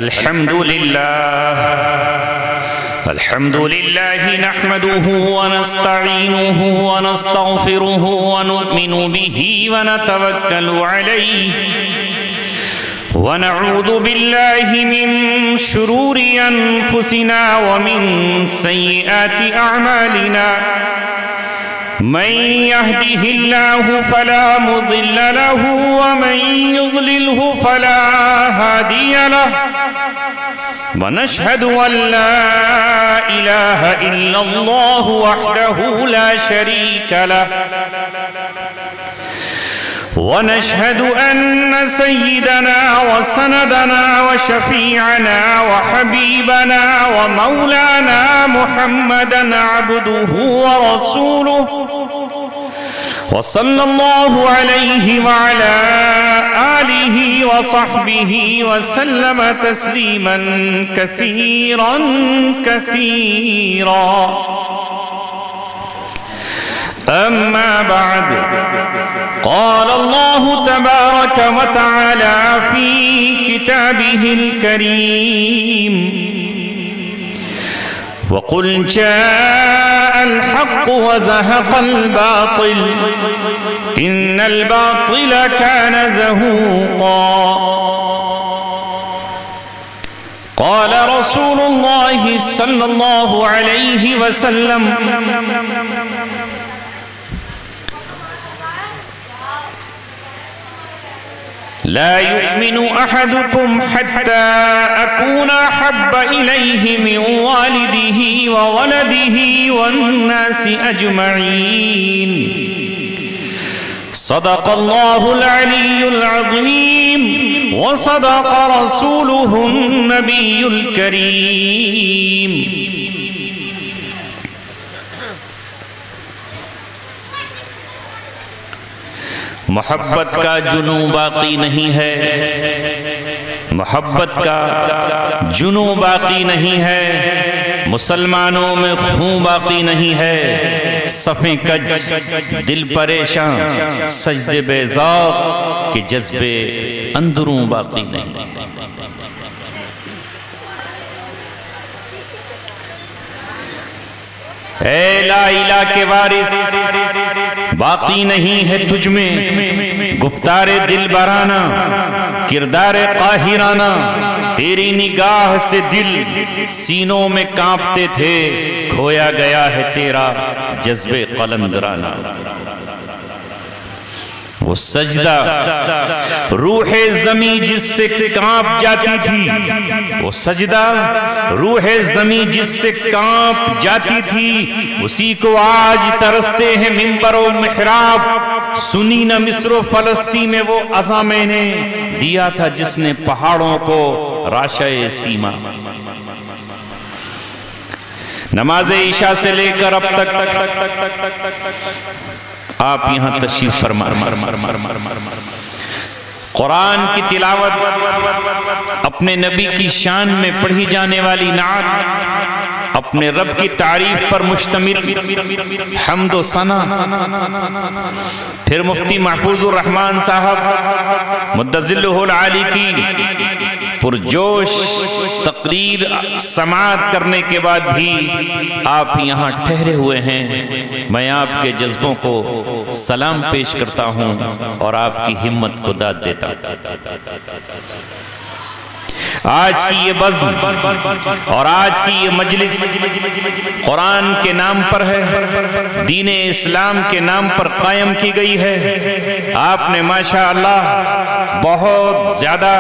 الحمد لله نحمده ونستعينه ونستغفره ونؤمن به ونتوكل عليه ونعوذ بالله من شرور أنفسنا ومن سيئات أعمالنا من يهده الله فلا مضل له ومن يضلله فلا هادي له ونشهد أن لا إله إلا الله وحده لا شريك له ونشهد أن سيدنا وسندنا وشفيعنا وحبيبنا ومولانا محمدا عبده ورسوله وصلى الله عليه وعلى آله وصحبه وسلم تسليما كثيرا كثيرا. أما بعد، قال الله تبارك وتعالى في كتابه الكريم: وقل جاء الحق وزهق الباطل إن الباطل كان زهوقا. قال رسول الله صلى الله عليه وسلم: لا يؤمن أحدكم حتى أكون أحب إليه من والده وولده والناس أجمعين. صدق الله العلي العظيم وصدق رسوله النبي الكريم. محبت کا جنون باقی نہیں ہے، محبت کا جنون باقی نہیں ہے، مسلمانوں میں خون باقی نہیں ہے، صفیں کج دل پریشان سجدے بیزار کے جذبے اندروں باقی نہیں. اے لا الہ کے وارث، باقی نہیں ہے تجھ میں گفتار دل برانہ، کردار قاہرانہ. تیری نگاہ سے دل سینوں میں کانپتے تھے، کھویا گیا ہے تیرا جذب قلندرانہ. وہ سجدہ روح زمیں جس سے کانپ جاتی تھی، وہ سجدہ روح زمیں جس سے کانپ جاتی تھی، اسی کو آج ترستے ہیں منبر و محراب. سنی نہ مصر و فلسطین میں وہ عزا میں نے دیا تھا جس نے پہاڑوں کو راشۂ سیما. نماز عشاء سے لے کر اب تک آپ یہاں تشریف فرما. قرآن کی تلاوت، اپنے نبی کی شان میں پڑھی جانے والی نعت، اپنے رب کی تعریف پر مشتمل حمد و ثنا. پھر مفتی محفوظ الرحمن صاحب مدظلہ العالی کی پرجوش تقریر سماعت کرنے کے بعد بھی آپ یہاں ٹھہرے ہوئے ہیں. میں آپ کے جذبوں کو سلام پیش کرتا ہوں اور آپ کی ہمت کو داد دیتا ہوں. آج کی یہ بزم اور آج کی یہ مجلس قرآن کے نام پر ہے، دین اسلام کے نام پر قائم کی گئی ہے. آپ نے ماشاءاللہ بہت زیادہ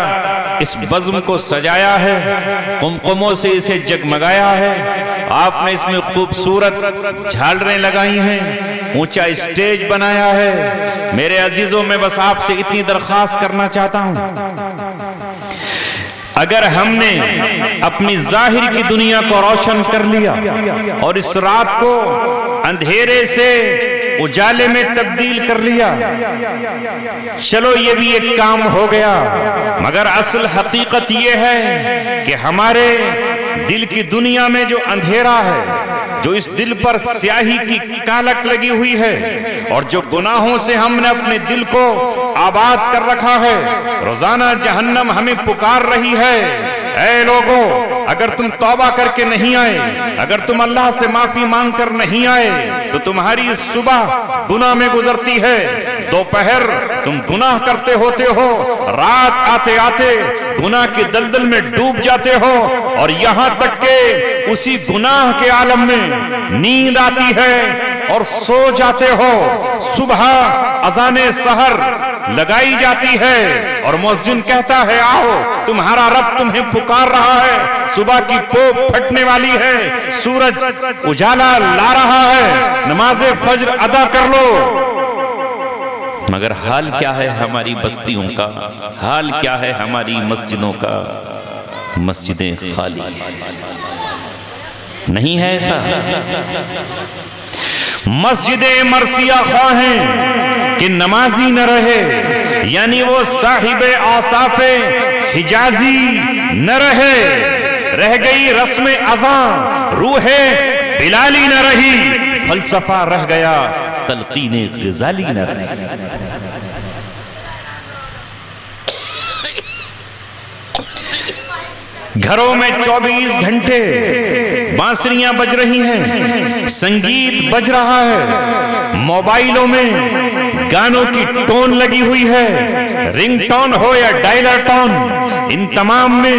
اس بزم کو سجایا ہے، قمقموں سے اسے جگمگایا ہے. آپ نے اس میں خوبصورت جھالریں لگائی ہیں، اونچا اسٹیج بنایا ہے. میرے عزیزوں، میں بس آپ سے اتنی درخواست کرنا چاہتا ہوں، اگر ہم نے اپنی ظاہر کی دنیا کو روشن کر لیا اور اس رات کو اندھیرے سے اجالے میں تبدیل کر لیا، چلو یہ بھی ایک کام ہو گیا، مگر اصل حقیقت یہ ہے کہ ہمارے دل کی دنیا میں جو اندھیرا ہے، جو اس دل پر سیاہی کی کالک لگی ہوئی ہے، اور جو گناہوں سے ہم نے اپنے دل کو آباد کر رکھا ہے، روزانہ جہنم ہمیں پکار رہی ہے. اے لوگوں اگر تم توبہ کر کے نہیں آئے، اگر تم اللہ سے معافی مانگ کر نہیں آئے تو تمہاری صبح گناہ میں گزرتی ہے، دوپہر تم گناہ کرتے ہوتے ہو، رات آتے آتے گناہ کے دلدل میں ڈوب جاتے ہو، اور یہاں تک کہ اسی گناہ کے عالم میں نیند آتی ہے اور سو جاتے ہو۔ صبح اذان سحر لگائی جاتی ہے اور مؤذن کہتا ہے آؤ تمہارا رب تمہیں پکار رہا ہے، صبح کی پوپ پھٹنے والی ہے، سورج اجالا لا رہا ہے، نماز فجر ادا کر لو، مگر حال کیا ہے ہماری بستیوں کا، حال کیا ہے ہماری مسجدوں کا؟ مسجدیں خالی نہیں ہے ایسا؟ مسجدیں مرثیہ خواہ ہیں کہ نمازی نہ رہے، یعنی وہ صاحب اوصاف حجازی نہ رہے، رہ گئی رسم اذان، روح بلالی نہ رہی، فلسفہ رہ گیا، تلقین غزالی نہ رہی۔ گھروں میں 24 گھنٹے بانسریاں بج رہی ہیں، سنگیت بج رہا ہے، موبائلوں میں گانوں کی ٹون لگی ہوئی ہے، رنگ ٹون ہو یا ڈائلر ٹون، ان تمام میں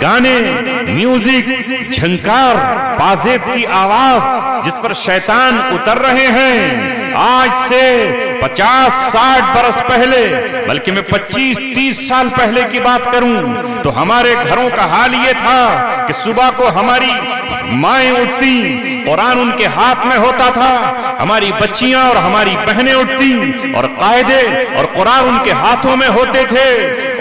گانے، میوزک، جھنکار، بازیب کی آواز جس پر شیطان اتر رہے ہیں۔ آج سے 50-60 برس پہلے، بلکہ میں 25-30 سال پہلے کی بات کروں تو ہمارے گھروں کا حال یہ تھا کہ صبح کو ہماری مائیں اٹھتی، قرآن ان کے ہاتھ میں ہوتا تھا، ہماری بچیاں اور ہماری بہنیں اٹھتی اور قاعدے اور قرآن ان کے ہاتھوں میں ہوتے تھے،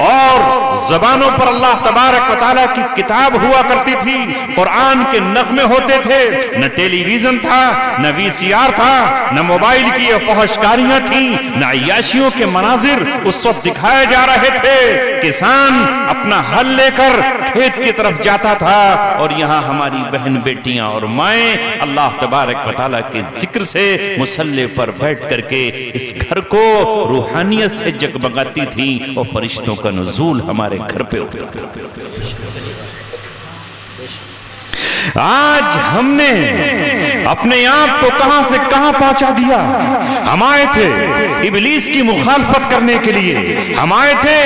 اور زبانوں پر اللہ تبارک و تعالیٰ کی کتاب ہوا کرتی تھی، قرآن کے نغمے ہوتے تھے، نہ ٹیلی ویژن تھا، نہ وی سی آر تھا، نہ موبائل کی فحشکاریاں تھیں، نہ عیاشیوں کے مناظر اس وقت دکھائے جا رہے تھے۔ کسان اپنا ہل لے کر کھیت کی طرف جاتا تھا، اور یہاں ہماری بہن بیٹیاں اور مائیں اللہ تبارک و تعالیٰ کے ذکر سے مصلی پر بیٹھ کر کے اس گھر کو روحانیت سے جگمگاتی تھیں، اور فرشتوں کا نزول ہمارے گھر پہ ہوتا تھا۔ آج ہم نے اپنے آپ کو کہاں سے کہاں پہنچا دیا۔ ہم آئے تھے ابلیس کی مخالفت کرنے کے لیے، ہم آئے تھے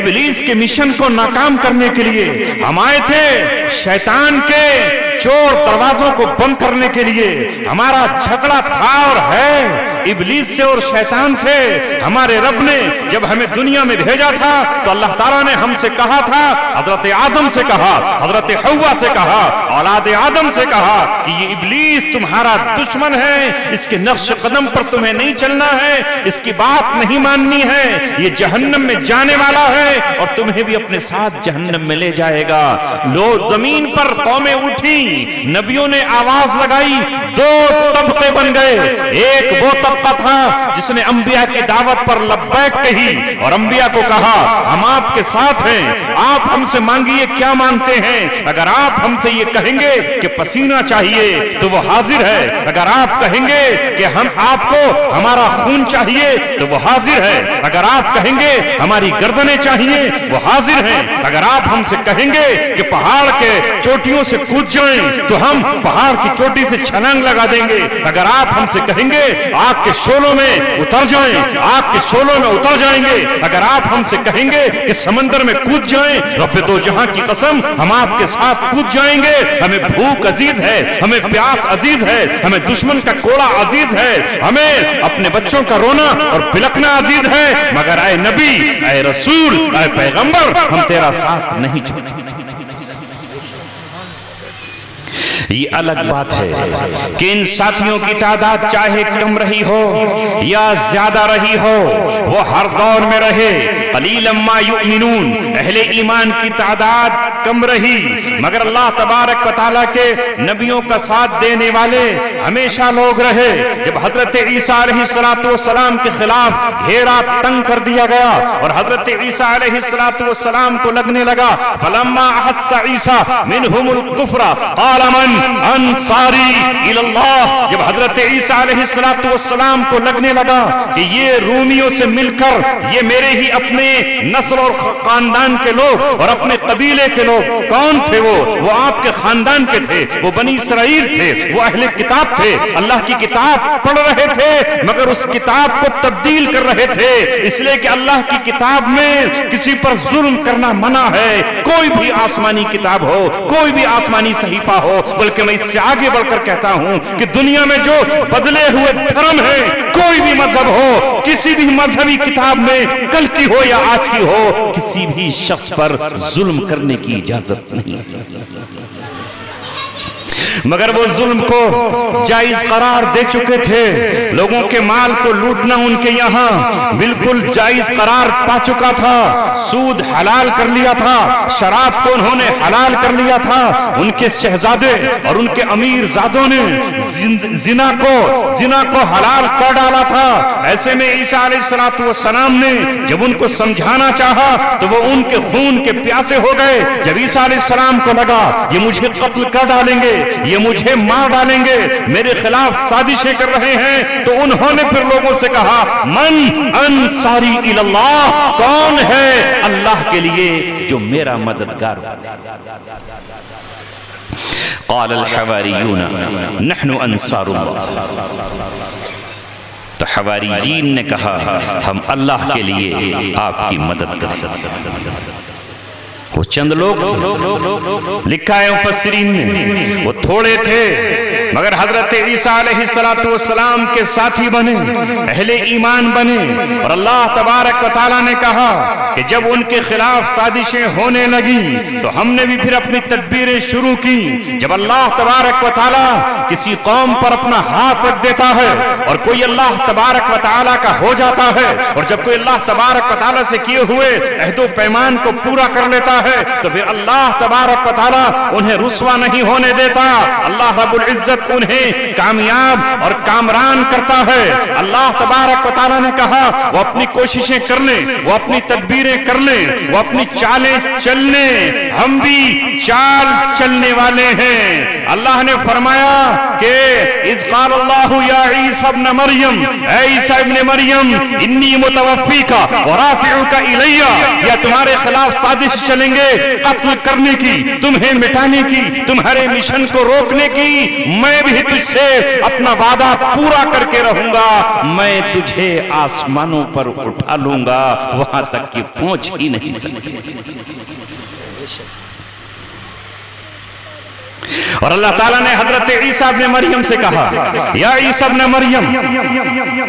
ابلیس کے مشن کو ناکام کرنے کے لیے، ہم آئے تھے شیطان کے چور دروازوں کو بند کرنے کے لیے۔ ہمارا جھگڑا تھا اور ہے ابلیس سے اور شیطان سے۔ ہمارے رب نے جب ہمیں دنیا میں بھیجا تھا تو اللہ تعالیٰ نے ہم سے کہا تھا، حضرت آدم سے کہا، حضرت حوا سے کہا، اولاد آدم سے کہا کہ یہ ابلیس تمہارا دشمن ہے، اس کے نقش قدم پر تمہیں نہیں چلنا ہے، اس کی بات نہیں ماننی ہے، یہ جہنم میں جانے والا ہے اور تمہیں بھی اپنے ساتھ جہنم میں لے جائے گا۔ لو زمین پر قومیں اٹھی، نبیوں نے آواز لگائی، دو طبقے بن گئے۔ ایک وہ طبقہ تھا جس نے انبیاء کی دعوت پر لبیک کہی اور انبیاء کو کہا ہم آپ کے ساتھ ہیں، آپ ہم سے مانگیے کیا مانگتے ہیں، اگر آپ ہم سے یہ کہیں گے کہ پسینہ چاہیے تو وہ حاضر ہے، اگر آپ کہیں گے کہ ہم آپ کو ہمارا خون چاہیے تو وہ حاضر ہے، اگر آپ کہیں گے ہماری گردنیں چاہیے وہ حاضر ہیں، اگر آپ ہم سے کہیں گے کہ پہاڑ کے چوٹیوں سے کود جائیں تو ہم پہاڑ کی چوٹی سے چھلانگ لگا دیں گے، اگر آپ ہم سے کہیں گے آگ کے شعلوں میں اتر جائیں، آگ کے شعلوں میں اتر جائیں گے، اگر آپ ہم سے کہیں گے کہ سمندر میں کود جائیں، رب دو جہاں کی قسم ہم آپ کے ساتھ کود جائیں گے۔ ہمیں بھوک عزیز ہے، ہمیں پیاس عزیز ہے، ہمیں دشمن کا کوڑا عزیز ہے، ہمیں اپنے بچوں کا رونا اور بلکنا عزیز ہے، مگر اے نبی، اے رسول، اے پیغمبر، ہم تیرا ساتھ نہیں چھوڑیں۔ یہ الگ بات ہے کہ ان ساتھیوں کی تعداد چاہے کم رہی ہو یا زیادہ رہی ہو، وہ ہر دور میں رہے۔ قلیلا ما یؤمنون، اہل ایمان کی تعداد کم رہی، مگر اللہ تبارک و تعالیٰ کے نبیوں کا ساتھ دینے والے ہمیشہ لوگ رہے۔ جب حضرت عیسیٰ علیہ السلام کے خلاف گھیرا تنگ کر دیا گیا اور حضرت عیسیٰ علیہ السلام کو لگنے لگا، فلما احس عیسیٰ منہم الکفر قال من انصاری الاللہ، جب حضرت عیسیٰ علیہ السلام کو لگنے لگا کہ یہ رومیوں سے مل کر یہ میرے ہی اپنے نسل اور خاندان خاندان کے لوگ اور اپنے قبیلے کے لوگ. کون تھے وہ آپ کے خاندان کے تھے, وہ بنی اسرائیل تھے, وہ اہل کتاب تھے, اللہ کی کتاب پڑھ رہے تھے مگر اس کتاب کو تبدیل کر رہے تھے, اس لیے کہ اللہ کی کتاب میں کسی پر ظلم کرنا منع ہے. کوئی بھی آسمانی کتاب ہو, کوئی بھی آسمانی صحیفہ ہو, بلکہ میں اس سے آگے بڑھ کر کہتا ہوں کہ دنیا میں جو بدلے ہوئے دھرم ہیں, کوئی بھی مذہب ہو, کسی بھی مذہبی کتاب میں کل کی ہو یا آج کی ہو, کسی بھی شخص پر ظلم کرنے کی اجازت نہیں, مگر وہ ظلم کو جائز قرار دے چکے تھے. لوگوں کے مال کو لوٹنا ان کے یہاں بالکل جائز قرار پا چکا تھا. سود حلال کر لیا تھا, شراب کو انہوں نے حلال کر لیا تھا. ان کے شہزادے اور ان کے امیر زادوں نے زنا کو حلال کر ڈالا تھا. ایسے میں عیسیٰ علیہ السلام نے جب ان کو سمجھانا چاہا تو وہ ان کے خون کے پیاسے ہو گئے. جب عیسیٰ علیہ السلام کو لگا یہ مجھے قتل کر ڈالیں گے, یہ مجھے مار ڈالیں گے, میرے خلاف سازشیں کر رہے ہیں, تو انہوں نے پھر لوگوں سے کہا من انصاری الی اللہ, کون ہے اللہ کے لیے جو میرا مددگار ہو. قال الحواریون نحن انصار اللہ, تو حواریین نے کہا ہم اللہ کے لیے آپ کی مدد کریں. وہ چند لوگ تھے, لکھا ہے مفسرین نے وہ تھوڑے تھے مگر حضرت عیسیٰ علیہ السلام کے ساتھی بنے, اہل ایمان بنے. اور اللہ تبارک و تعالیٰ نے کہا کہ جب ان کے خلاف سازشیں ہونے لگیں تو ہم نے بھی پھر اپنی تدبیریں شروع کی. جب اللہ تبارک و تعالیٰ کسی قوم پر اپنا ہاتھ رکھ دیتا ہے اور کوئی اللہ تبارک و تعالیٰ کا ہو جاتا ہے, اور جب کوئی اللہ تبارک و تعالیٰ سے کیے ہوئے عہد و پیمان کو پورا کر لیتا ہے تو پھر اللہ تبارک و تعالیٰ انہیں رسوا نہیں ہونے دیتا. اللہ رب العزت انہیں کامیاب اور کامران کرتا ہے. اللہ تبارک و تعالیٰ نے کہا وہ اپنی کوششیں کر لیں, وہ اپنی تدبیریں کر لیں, وہ اپنی چالیں چل لیں, ہم بھی چال چلنے والے ہیں. اللہ نے فرمایا کہ اذ قال اللہ یا عیسیٰ ابن مریم, اے عیسیٰ ابن مریم انی متوفیکا ورافعوکا الیہ, یا تمہارے خلاف سازش چلیں گے قتل کرنے کی, تمہیں مٹانے کی, تمہارے مشن کو روکنے کی. میں بھی تجھ سے اپنا وعدہ پورا کر کے رہوں گا, میں تجھے آسمانوں پر اٹھا لوں گا, وہاں تک کہ پہنچ ہی نہیں سکتے. اور اللہ تعالیٰ نے حضرت عیسیٰ ابن مریم سے کہا یا عیسیٰ ابن مریم,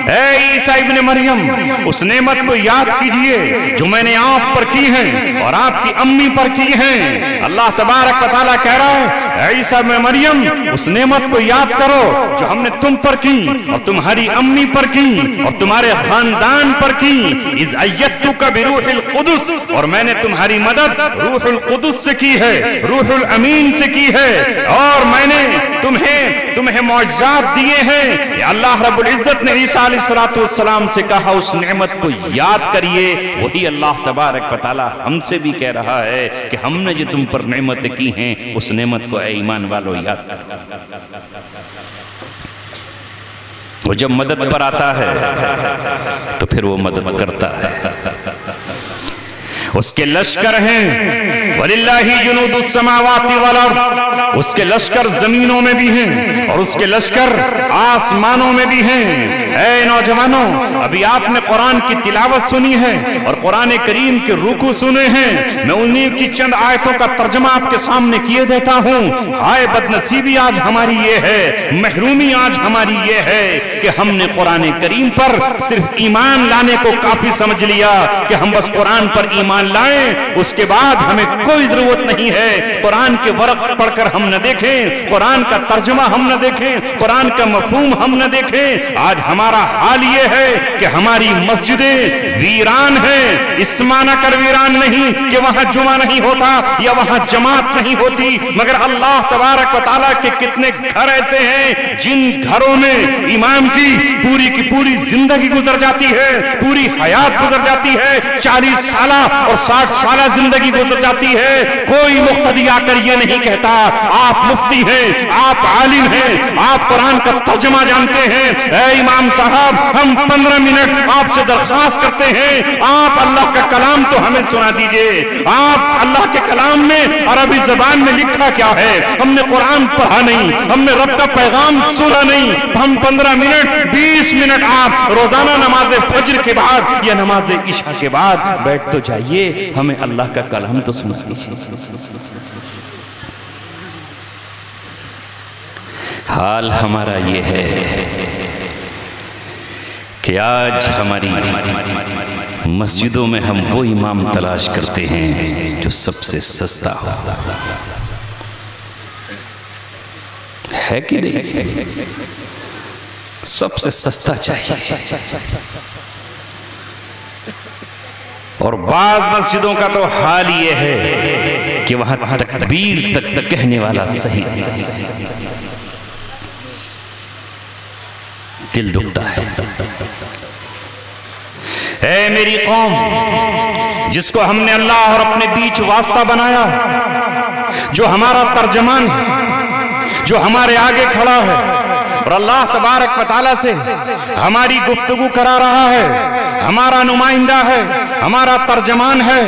اے عیسیٰ ابن مریم اس نعمت کو یاد کیجئے جو میں نے آپ پر کی ہے اور آپ کی امی پر کی ہیں. اللہ تبارک و تعالیٰ کہہ رہا ہے اے عیسیٰ ابن مریم اس نعمت کو یاد کرو جو ہم نے تم پر کی اور تمہاری امی پر کی اور تمہارے خاندان پر کی. اذ ایدتک بروح القدس, اور میں نے تمہاری مدد روح القدس سے کی ہے, روح الامین سے کی ہے, اور میں نے تمہیں معجزات دیے ہیں. اللہ رب العزت نے عیسیٰ علیہ السلام سے کہا اس نعمت کو یاد کریے. وہی اللہ تبارک و تعالی ہم سے بھی کہہ رہا ہے کہ ہم نے جو تم پر نعمتیں کی ہیں اس نعمت کو اے ایمان والو یاد کرو. وہ جب مدد پر آتا ہے تو پھر وہ مدد کرتا ہے. اس کے لشکر ہیں وَلِلَّهِ جُنُودُ السَّمَاوَاتِ وَالْأَرْضِ, اس کے لشکر زمینوں میں بھی ہیں اور اس کے لشکر آسمانوں میں بھی ہیں. اے نوجوانوں, ابھی آپ نے قرآن کی تلاوت سنی ہے اور قرآن کریم کے رکوع سنے ہیں. میں انہی کی چند آیتوں کا ترجمہ آپ کے سامنے کیے دیتا ہوں. ہائے بدنصیبی آج ہماری یہ ہے, محرومی آج ہماری یہ ہے کہ ہم نے قرآن کریم پر صرف ایمان لانے کو کافی سمجھ لیا کہ ہم بس قرآن پر ایمان لائیں, اس کے بعد ہمیں کوئی ضرورت نہیں ہے قرآن کے ورق پڑھ کر ہم نہ دیکھیں, قرآن کا ترجمہ ہم نہ دیکھیں, قرآن کا مفہوم ہم نہ دیکھیں. آج ہمارا حال یہ ہے کہ ہماری مسجدیں ویران ہیں. اس معنی کر ویران نہیں کہ وہاں جمعہ نہیں ہوتا یا وہاں جماعت نہیں ہوتی, مگر اللہ تبارک و تعالیٰ کے کتنے گھر ایسے ہیں جن گھروں میں امام کی پوری زندگی گزر جاتی ہے, پوری حیات گزر جاتی ہے, 40 سالہ اور 60 سالہ زندگی گزر جاتی ہے، کوئی مقتدی آ کر یہ نہیں کہتا آپ مفتی ہیں، آپ عالم ہیں، آپ قرآن کا ترجمہ جانتے ہیں، اے امام صاحب ہم 15 منٹ آپ سے درخواست کرتے ہیں آپ اللہ کا کلام تو ہمیں سنا دیجئے، آپ اللہ کے کلام میں عربی زبان میں لکھا کیا ہے، ہم نے قرآن پڑھا نہیں، ہم نے رب کا پیغام سنا نہیں، ہم 15 منٹ 20 منٹ آپ روزانہ نماز فجر کے بعد یا نماز عشاء کے بعد بیٹھ تو جائیے، ہمیں اللہ کا کلام تو سنا دیجئے۔ حال ہمارا یہ ہے کہ آج ہماری مسجدوں میں ہم وہ امام تلاش کرتے ہیں جو سب سے سستا ہو، ہے کہ نہیں؟ سب سے سستا چاہیے، اور بعض مسجدوں کا تو حال یہ ہے کہ وہاں تکبیر تک کہنے والا صحیح دل دکھتا ہے۔ اے میری قوم، جس کو ہم نے اللہ اور اپنے بیچ واسطہ بنایا، جو ہمارا ترجمان ہے، جو ہمارے آگے کھڑا ہے اور اللہ تبارک و تعالیٰ سے ہماری گفتگو کرا رہا ہے، ہمارا نمائندہ ہے، ہمارا ترجمان ہے،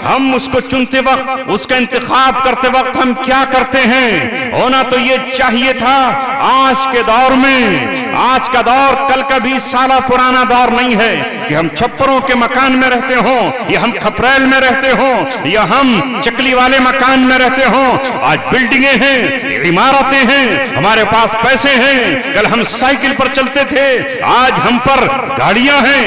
ہم اس کو چنتے وقت، اس کا انتخاب کرتے وقت ہم کیا کرتے ہیں؟ ہونا تو یہ چاہیے تھا آج کے دور میں، آج کا دور کل کا 20 سالہ پرانا دور نہیں ہے کہ ہم چھپروں کے مکان میں رہتے ہوں یا ہم کھپریل میں رہتے ہوں یا ہم چکلی والے مکان میں رہتے ہوں۔ آج بلڈنگیں ہیں، عمارتیں ہیں، ہمارے پاس پیسے ہیں، کل ہم سائیکل پر چلتے تھے، آج ہم پر گاڑیاں ہیں،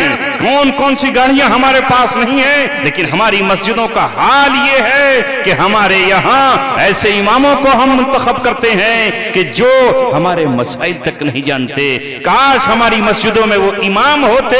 کون سی گاڑیاں ہمارے پاس نہیں ہیں، لیکن ہماری مسجدوں کا حال یہ ہے کہ ہمارے یہاں ایسے اماموں کو ہم منتخب کرتے ہیں کہ جو ہمارے مسائل تک نہیں جانتے۔ کاش ہماری مسجدوں میں وہ امام ہوتے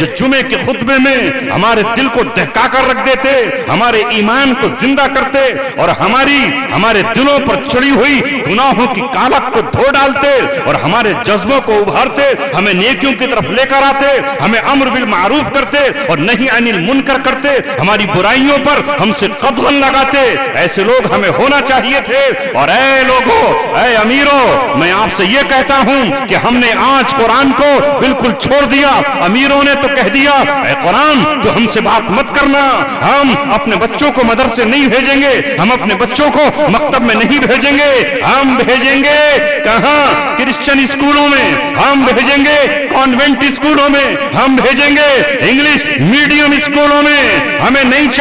جو جمعے کے خطبے میں ہمارے دل کو دہکا کر رکھ دیتے، ہمارے ایمان کو زندہ کرتے اور ہمارے دلوں پر چڑھی ہوئی گناہوں کی کالک کو دھو ڈالتے اور ہمارے جذبوں کو ابھارتے، ہمیں نیکیوں کی طرف لے کر آتے، ہمیں امر بالمعروف کرتے اور نہی عن المنکر کرتے، ہماری برائیوں پر ہم سے قدغن لگاتے۔ ایسے لوگ ہمیں ہونا چاہیے تھے۔ اور اے لوگوں، اے امیروں، میں آپ سے یہ کہتا ہوں کہ ہم نے آج قرآن کو بالکل چھوڑ دیا۔ امیروں نے تو کہہ دیا اے قرآن تو ہم سے بات مت کرنا، ہم اپنے بچوں کو مدرسے نہیں بھیجیں گے، ہم اپنے بچوں کو مکتب میں نہیں بھیجیں گے، ہم بھیجیں گے کہاں؟ کرسچن اسکولوں میں، ہم بھیجیں گے کانوینٹ اسکولوں میں، ہم بھیجیں گے انگلش میڈیم اسکولوں میں۔ ہمیں نہیں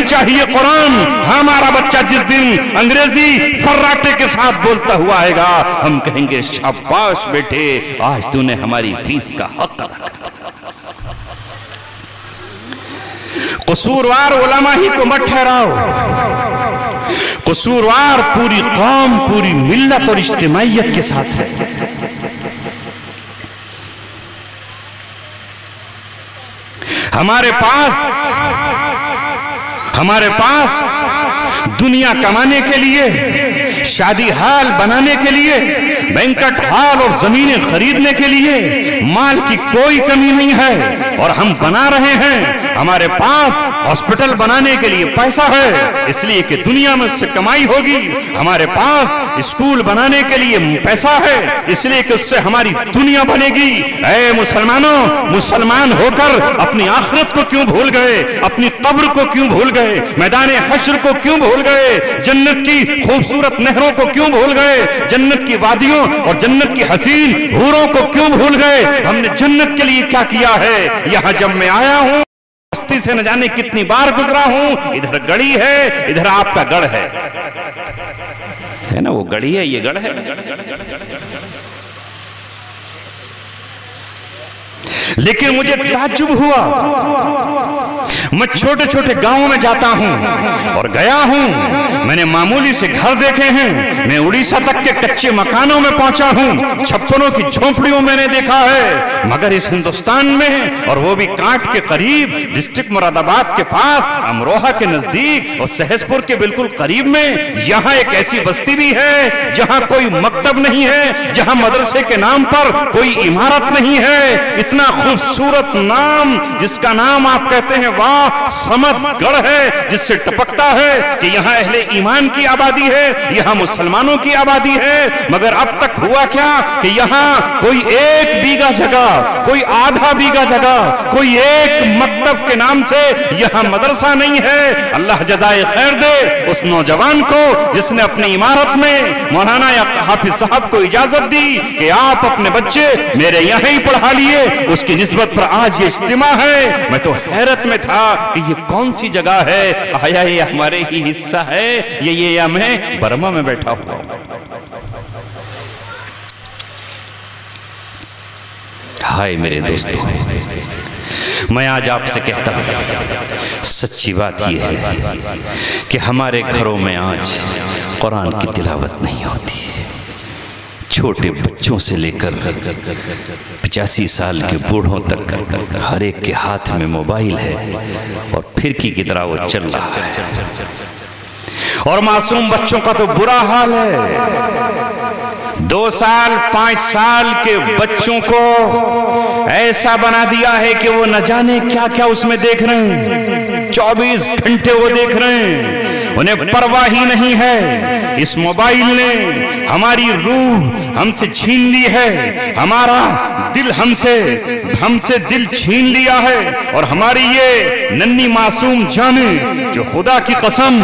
چاہیے قرآن۔ ہمارا بچہ جس دن انگریزی فراٹے کے ساتھ بولتا ہوا آئے گا، ہم کہیں گے شاباش بیٹے، آج تو نے ہماری فیس کا حق ادا کر۔ قصوروار علماء ہی کو مت ٹھہراؤ، قصوروار پوری قوم، پوری ملت اور اجتماعیت کے ساتھ ہے۔ ہمارے پاس دنیا کمانے کے لیے، شادی حال بنانے کے لیے، بینکٹ ہال اور زمینیں خریدنے کے لیے مال کی کوئی کمی نہیں ہے اور ہم بنا رہے ہیں۔ ہمارے پاس ہاسپٹل بنانے کے لیے پیسہ ہے اس لیے کہ دنیا میں اس سے کمائی ہوگی، ہمارے پاس اسکول بنانے کے لیے پیسہ ہے اس لیے کہ اس سے ہماری دنیا بنے گی۔ اے مسلمانوں، مسلمان ہو کر اپنی آخرت کو کیوں بھول گئے؟ اپنی قبر کو کیوں بھول گئے؟ میدان حشر کو کیوں بھول گئے؟ جنت کی خوبصورت نہروں کو کیوں بھول گئے؟ جنت کی وادیوں اور جنت کی حسین حوروں کو کیوں بھول گئے؟ ہم نے جنت کے لیے کیا کیا ہے؟ یہاں جب میں آیا ہوں بستی سے نہ جانے کتنی بار گزرا ہوں، ادھر گڑی ہے، ادھر آپ کا گڑھ ہے نا، وہ گڑی ہے، یہ گڑھ ہے۔ لیکن مجھے تعجب ہوا، میں چھوٹے چھوٹے گاؤں میں جاتا ہوں اور گیا ہوں، میں نے معمولی سے گھر دیکھے ہیں، میں اڑیسہ تک کے کچے مکانوں میں پہنچا ہوں، چھپنوں کی جھونپڑیوں میں نے دیکھا ہے، مگر اس ہندوستان میں اور وہ بھی کانٹ کے قریب، ڈسٹرکٹ مراد آباد کے پاس، امروہہ کے نزدیک اور سہسپور کے بالکل قریب میں، یہاں ایک ایسی بستی بھی ہے جہاں کوئی مکتب نہیں ہے، جہاں مدرسے کے نام پر کوئی عمارت نہیں ہے۔ اتنا خوبصورت نام جس کا نام آپ کہتے ہیں واہ سمت گڑھ ہے، جس سے ٹپکتا ہے کہ یہاں اہل ایمان کی آبادی ہے، یہاں مسلمانوں کی آبادی ہے، مگر اب تک ہوا کیا کہ یہاں کوئی ایک بیگھہ جگہ، کوئی آدھا بیگھہ جگہ، کوئی ایک مکتب کے نام سے یہاں مدرسہ نہیں ہے۔ اللہ جزائے خیر دے اس نوجوان کو جس نے اپنی عمارت میں مولانا یا حافظ صاحب کو اجازت دی کہ آپ اپنے بچے میرے یہاں ہی پڑھا لیے، اس کی نسبت پر آج یہ اجتماع ہے۔ میں تو حیرت میں تھا کہ یہ کون سی جگہ ہے، آیا یہ ہمارے ہی حصہ ہے یا میں برما میں بیٹھا ہوا۔ ہائے میرے دوستو، میں آج آپ سے کہتا ہوں سچی بات یہ ہے کہ ہمارے گھروں میں آج قرآن کی تلاوت نہیں ہوتی ہے۔ چھوٹے بچوں سے لے کر 85 سال کے بوڑھوں تک ہر ایک کے ہاتھ میں موبائل ہے اور پھرکی کی طرح وہ چل رہا ہے، اور معصوم بچوں کا تو برا حال ہے۔ 2 سال 5 سال کے بچوں کو ایسا بنا دیا ہے کہ وہ نہ جانے کیا کیا اس میں دیکھ رہے ہیں، 24 گھنٹے وہ دیکھ رہے ہیں، انہیں پرواہ ہی نہیں ہے۔ اس موبائل نے ہماری روح ہم سے چھین لی ہے، ہمارا دل ہم سے دل چھین لیا ہے، اور ہماری یہ ننھی معصوم جانیں جو خدا کی قسم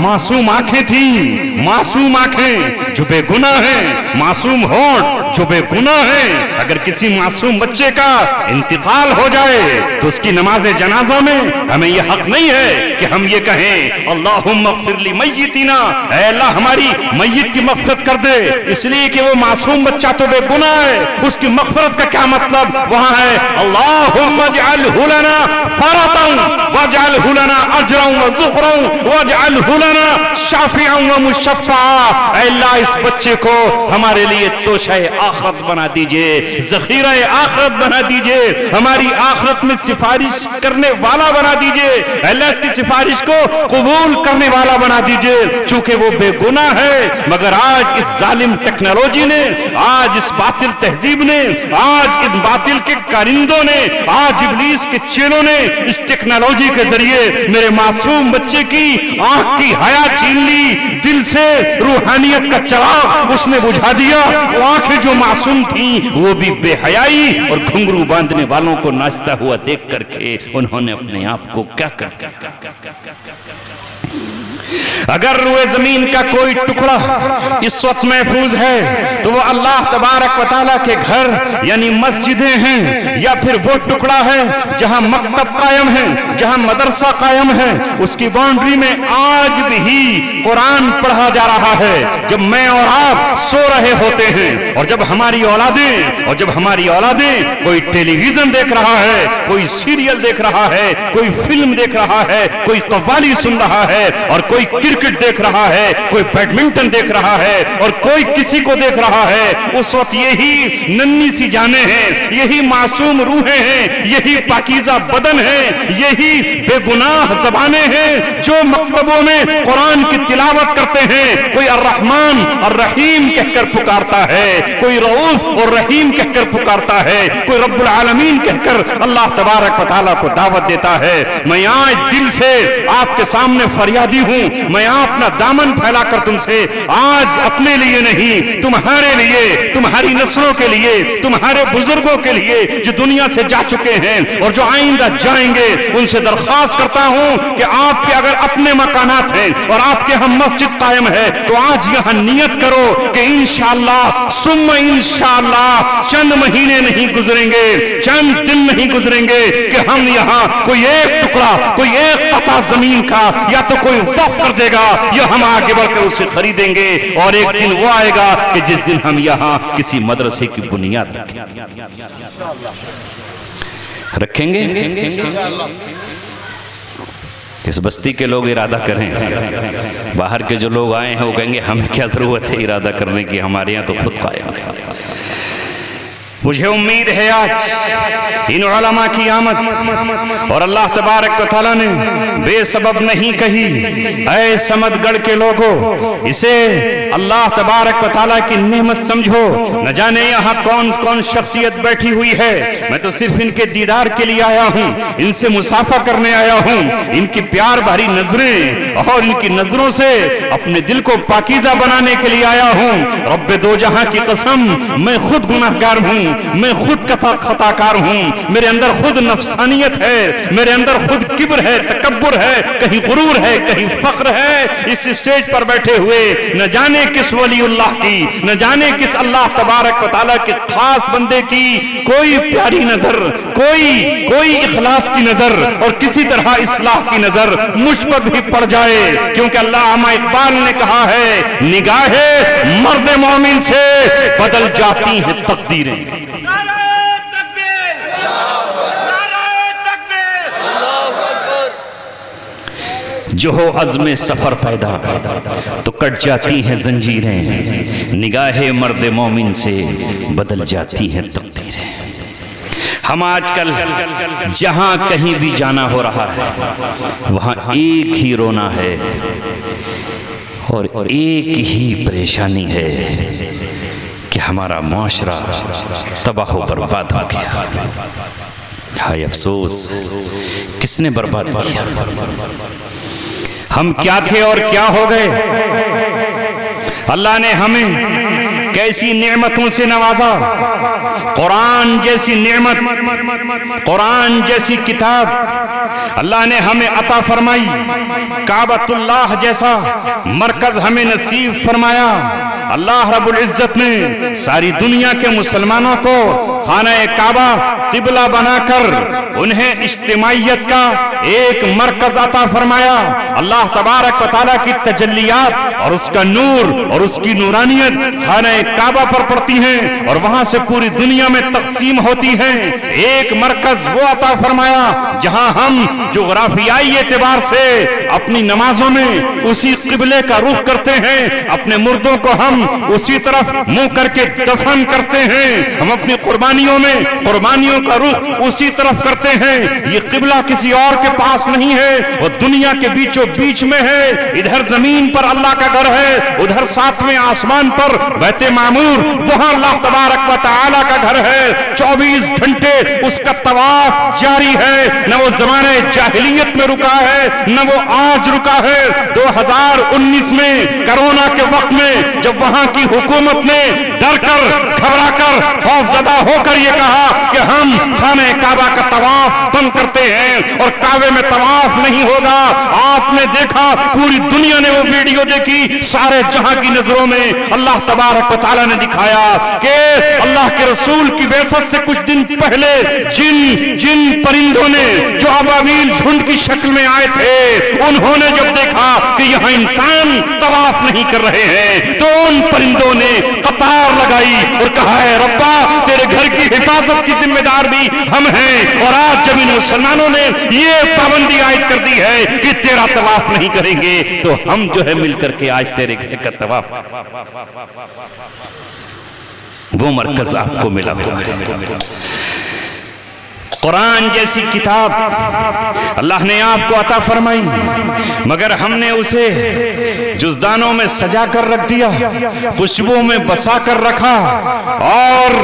معصوم آنکھیں تھیں، معصوم آنکھیں جو بے گناہ ہیں، معصوم ہونٹ جو بے گناہ ہیں، اگر کسی معصوم بچے کا انتقال ہو جائے تو اس کی نماز جنازہ میں ہمیں یہ حق نہیں ہے کہ ہم یہ کہیں اللہم اغفر لی میتنا، اے اللہ ہماری میت کی مغفرت کر دے، اس لیے کہ وہ معصوم بچہ تو بے گناہ ہے۔ اس کی مغفرت کا کیا مطلب وہاں ہے اللہم اجعلہ لنا فرطا واجعلہ لنا اجرا وذخرا واجعلہ لنا شافعا ومشفعا، اے اللہ اس بچے کو ہمارے لیے توشہ آخرت بنا دیجئے، ذخیرہ آخرت بنا دیجئے، ہماری آخرت میں سفارش کرنے والا بنا دیجئے، اے اللہ اس کی سفارش کو قبول کرنے والا بنا دیجئے، چونکہ وہ بے گناہ ہے۔ مگر آج اس ظالم ٹیکنالوجی نے، آج اس باطل تہذیب نے، آج اس باطل کے کارندوں نے، آج ابلیس کے چیلوں نے اس ٹیکنالوجی کے ذریعے میرے معصوم بچے کی آنکھ کی حیا چھین لی، دل سے روحانیت کا چراغ اس نے بجھا دیا۔ وہ آنکھیں جو معصوم تھیں وہ بھی بے حیائی اور گھنگرو باندھنے والوں کو ناچتا ہوا دیکھ کر کے انہوں نے اپنے آپ کو کیا کر اگر روئے زمین کا کوئی ٹکڑا اس وقت محفوظ ہے تو وہ اللہ تبارک و تعالیٰ کے گھر یعنی مسجدیں ہیں، یا پھر وہ ٹکڑا ہے جہاں مکتب قائم ہے، جہاں مدرسہ قائم ہے، اس کی باؤنڈری میں آج بھی قرآن پڑھا جا رہا ہے۔ جب میں اور آپ سو رہے ہوتے ہیں اور جب ہماری اولادیں کوئی ٹیلی ویژن دیکھ رہا ہے، کوئی سیریل دیکھ رہا ہے، کوئی فلم دیکھ رہا ہے، کوئی قوالی سن رہا ہے، اور کوئی کرکٹ دیکھ رہا ہے، کوئی بیڈمنٹن دیکھ رہا ہے، اور کوئی کسی کو دیکھ رہا ہے، اس وقت یہی ننھی سی جانیں ہیں، یہی معصوم روحیں ہیں، یہی پاکیزہ بدن ہیں، یہی بے گناہ زبانیں ہیں جو مکتبوں میں قرآن کی تلاوت کرتے ہیں۔ کوئی الرحمن الرحیم کہہ کر پکارتا ہے، کوئی رؤوف اور رحیم کہہ کر پکارتا ہے، کوئی رب العالمین کہہ کر اللہ تبارک و تعالیٰ کو دعوت دیتا ہے۔ میں آج دل سے آپ کے سامنے فریادی ہوں، میں اپنا دامن پھیلا کر تم سے آج اپنے لیے نہیں، تمہارے لیے، تمہاری نسلوں کے لیے، تمہارے بزرگوں کے لیے جو دنیا سے جا چکے ہیں اور جو آئندہ جائیں گے، ان سے درخواست کرتا ہوں کہ آپ کے اگر اپنے مکانات ہیں اور آپ کے ہم مسجد قائم ہے تو آج یہاں نیت کرو کہ انشاءاللہ ثم انشاءاللہ چند مہینے نہیں گزریں گے، چند دن نہیں گزریں گے کہ ہم یہاں کوئی ایک ٹکڑا، کوئی ایک قطعہ زمین کا یا تو کوئی وقف کر دے گا یا ہم آگے بڑھ کر اسے خریدیں گے، اور ایک دن وہ آئے گا کہ جس دن ہم یہاں کسی مدرسے کی بنیاد رکھیں گے۔ اس بستی کے لوگ ارادہ کریں، باہر کے جو لوگ آئے ہیں وہ کہیں گے ہمیں کیا ضرورت ہے ارادہ کرنے کی، ہمارے یہاں تو خود قائم ہے۔ مجھے امید ہے آج ان علماء کی آمد اور اللہ تبارک و تعالیٰ نے بے سبب نہیں کہی۔ اے سمد گڑھ کے لوگوں، اسے اللہ تبارک و تعالیٰ کی نعمت سمجھو۔ نہ جانے یہاں کون کون شخصیت بیٹھی ہوئی ہے، میں تو صرف ان کے دیدار کے لیے آیا ہوں، ان سے مصافحہ کرنے آیا ہوں، ان کی پیار بھری نظریں اور ان کی نظروں سے اپنے دل کو پاکیزہ بنانے کے لیے آیا ہوں۔ رب دو جہاں کی قسم، میں خود گناہگار ہوں، میں خود خطا کار ہوں، میرے اندر خود نفسانیت ہے، میرے اندر خود کبر ہے، تکبر ہے، کہیں غرور ہے، کہیں فخر ہے۔ اس اسٹیج پر بیٹھے ہوئے نہ جانے کس ولی اللہ کی، نہ جانے کس اللہ تبارک و تعالیٰ کے خاص بندے کی کوئی پیاری نظر، کوئی اخلاص کی نظر اور کسی طرح اصلاح کی نظر مجھ پر بھی پڑ جائے، کیونکہ علامہ اقبال نے کہا ہے نگاہیں مرد مومن سے بدل جاتی ہیں تقدیریں۔ جو ہو عزم سفر پیدا تو کٹ جاتی ہیں زنجیریں، نگاہ مرد مومن سے بدل جاتی ہیں تقدیریں۔ ہم آج کل جہاں کہیں بھی جانا ہو رہا ہے وہاں ایک ہی رونا ہے اور ایک ہی پریشانی ہے کہ ہمارا معاشرہ تباہ و برباد ہو گیا۔ ہائے افسوس، کس نے برباد کیا؟ ہم کیا تھے اور کیا ہو گئے؟ اللہ نے ہمیں کیسی نعمتوں سے نوازا، قرآن جیسی نعمت، قرآن جیسی کتاب اللہ نے ہمیں عطا فرمائی، کعبۃ اللہ جیسا مرکز ہمیں نصیب فرمایا۔ اللہ رب العزت نے ساری دنیا کے مسلمانوں کو خانہ کعبہ قبلہ بنا کر انہیں اجتماعیت کا ایک مرکز عطا فرمایا۔ اللہ تبارک و تعالیٰ کی تجلیات اور اس کا نور اور اس کی نورانیت خانہ کعبہ پر پڑتی ہیں اور وہاں سے پوری دنیا میں تقسیم ہوتی ہیں۔ ایک مرکز وہ عطا فرمایا جہاں ہم جغرافیائی اعتبار سے اپنی نمازوں میں اسی قبلے کا رخ کرتے ہیں، اپنے مردوں کو ہم اسی طرف منہ کر کے دفن کرتے ہیں، ہم اپنی قربانیوں میں قربانیوں کا رخ اسی طرف کرتے ہیں۔ یہ قبلہ کسی اور کے پاس نہیں ہے، وہ دنیا کے بیچوں بیچ میں ہے۔ ادھر زمین پر اللہ کا گھر ہے، ادھر ساتویں آسمان پر بیت معمور، وہاں اللہ تبارک و تعالیٰ کا گھر ہے۔ 24 گھنٹے اس کا طواف جاری ہے، نہ وہ زمانے جاہلیت میں رکا ہے نہ وہ آج رکا ہے۔ 2019 میں کرونا کے وقت میں جب وہاں کی حکومت نے ڈر کر گھبرا کر خوف زدہ ہو کر یہ کہا کہ ہم خانہ کعبہ کا طواف بند کرتے ہیں اور کعبے میں طواف نہیں ہوگا، آپ نے دیکھا پوری دنیا نے وہ ویڈیو دیکھی، سارے جہاں کی نظروں میں اللہ تبارک و تعالیٰ نے دکھایا کہ اللہ کے رسول کی بعثت سے کچھ دن پہلے جن پرندوں نے جو ابابیل جھنڈ کی شکل میں آئے تھے، انہوں نے جب دیکھا کہ یہاں انسان طواف نہیں کر رہے ہیں تو ان پرندوں نے قطار لگائی اور کہا ہے ربا تیرے گھر کی حفاظت کی ذمہ دار بھی ہم ہیں، اور آج جب ان مسلمانوں نے یہ پابندی عائد کر دی ہے کہ تیرا طواف نہیں کریں گے تو ہم جو ہے مل کر کے آج تیرے گھر کا طواف۔ وہ مرکز آپ کو ملا قرآن جیسی کتاب اللہ نے آپ کو عطا فرمائی، مگر ہم نے اسے جزدانوں میں سجا کر رکھ دیا، خوشبو میں بسا کر رکھا اور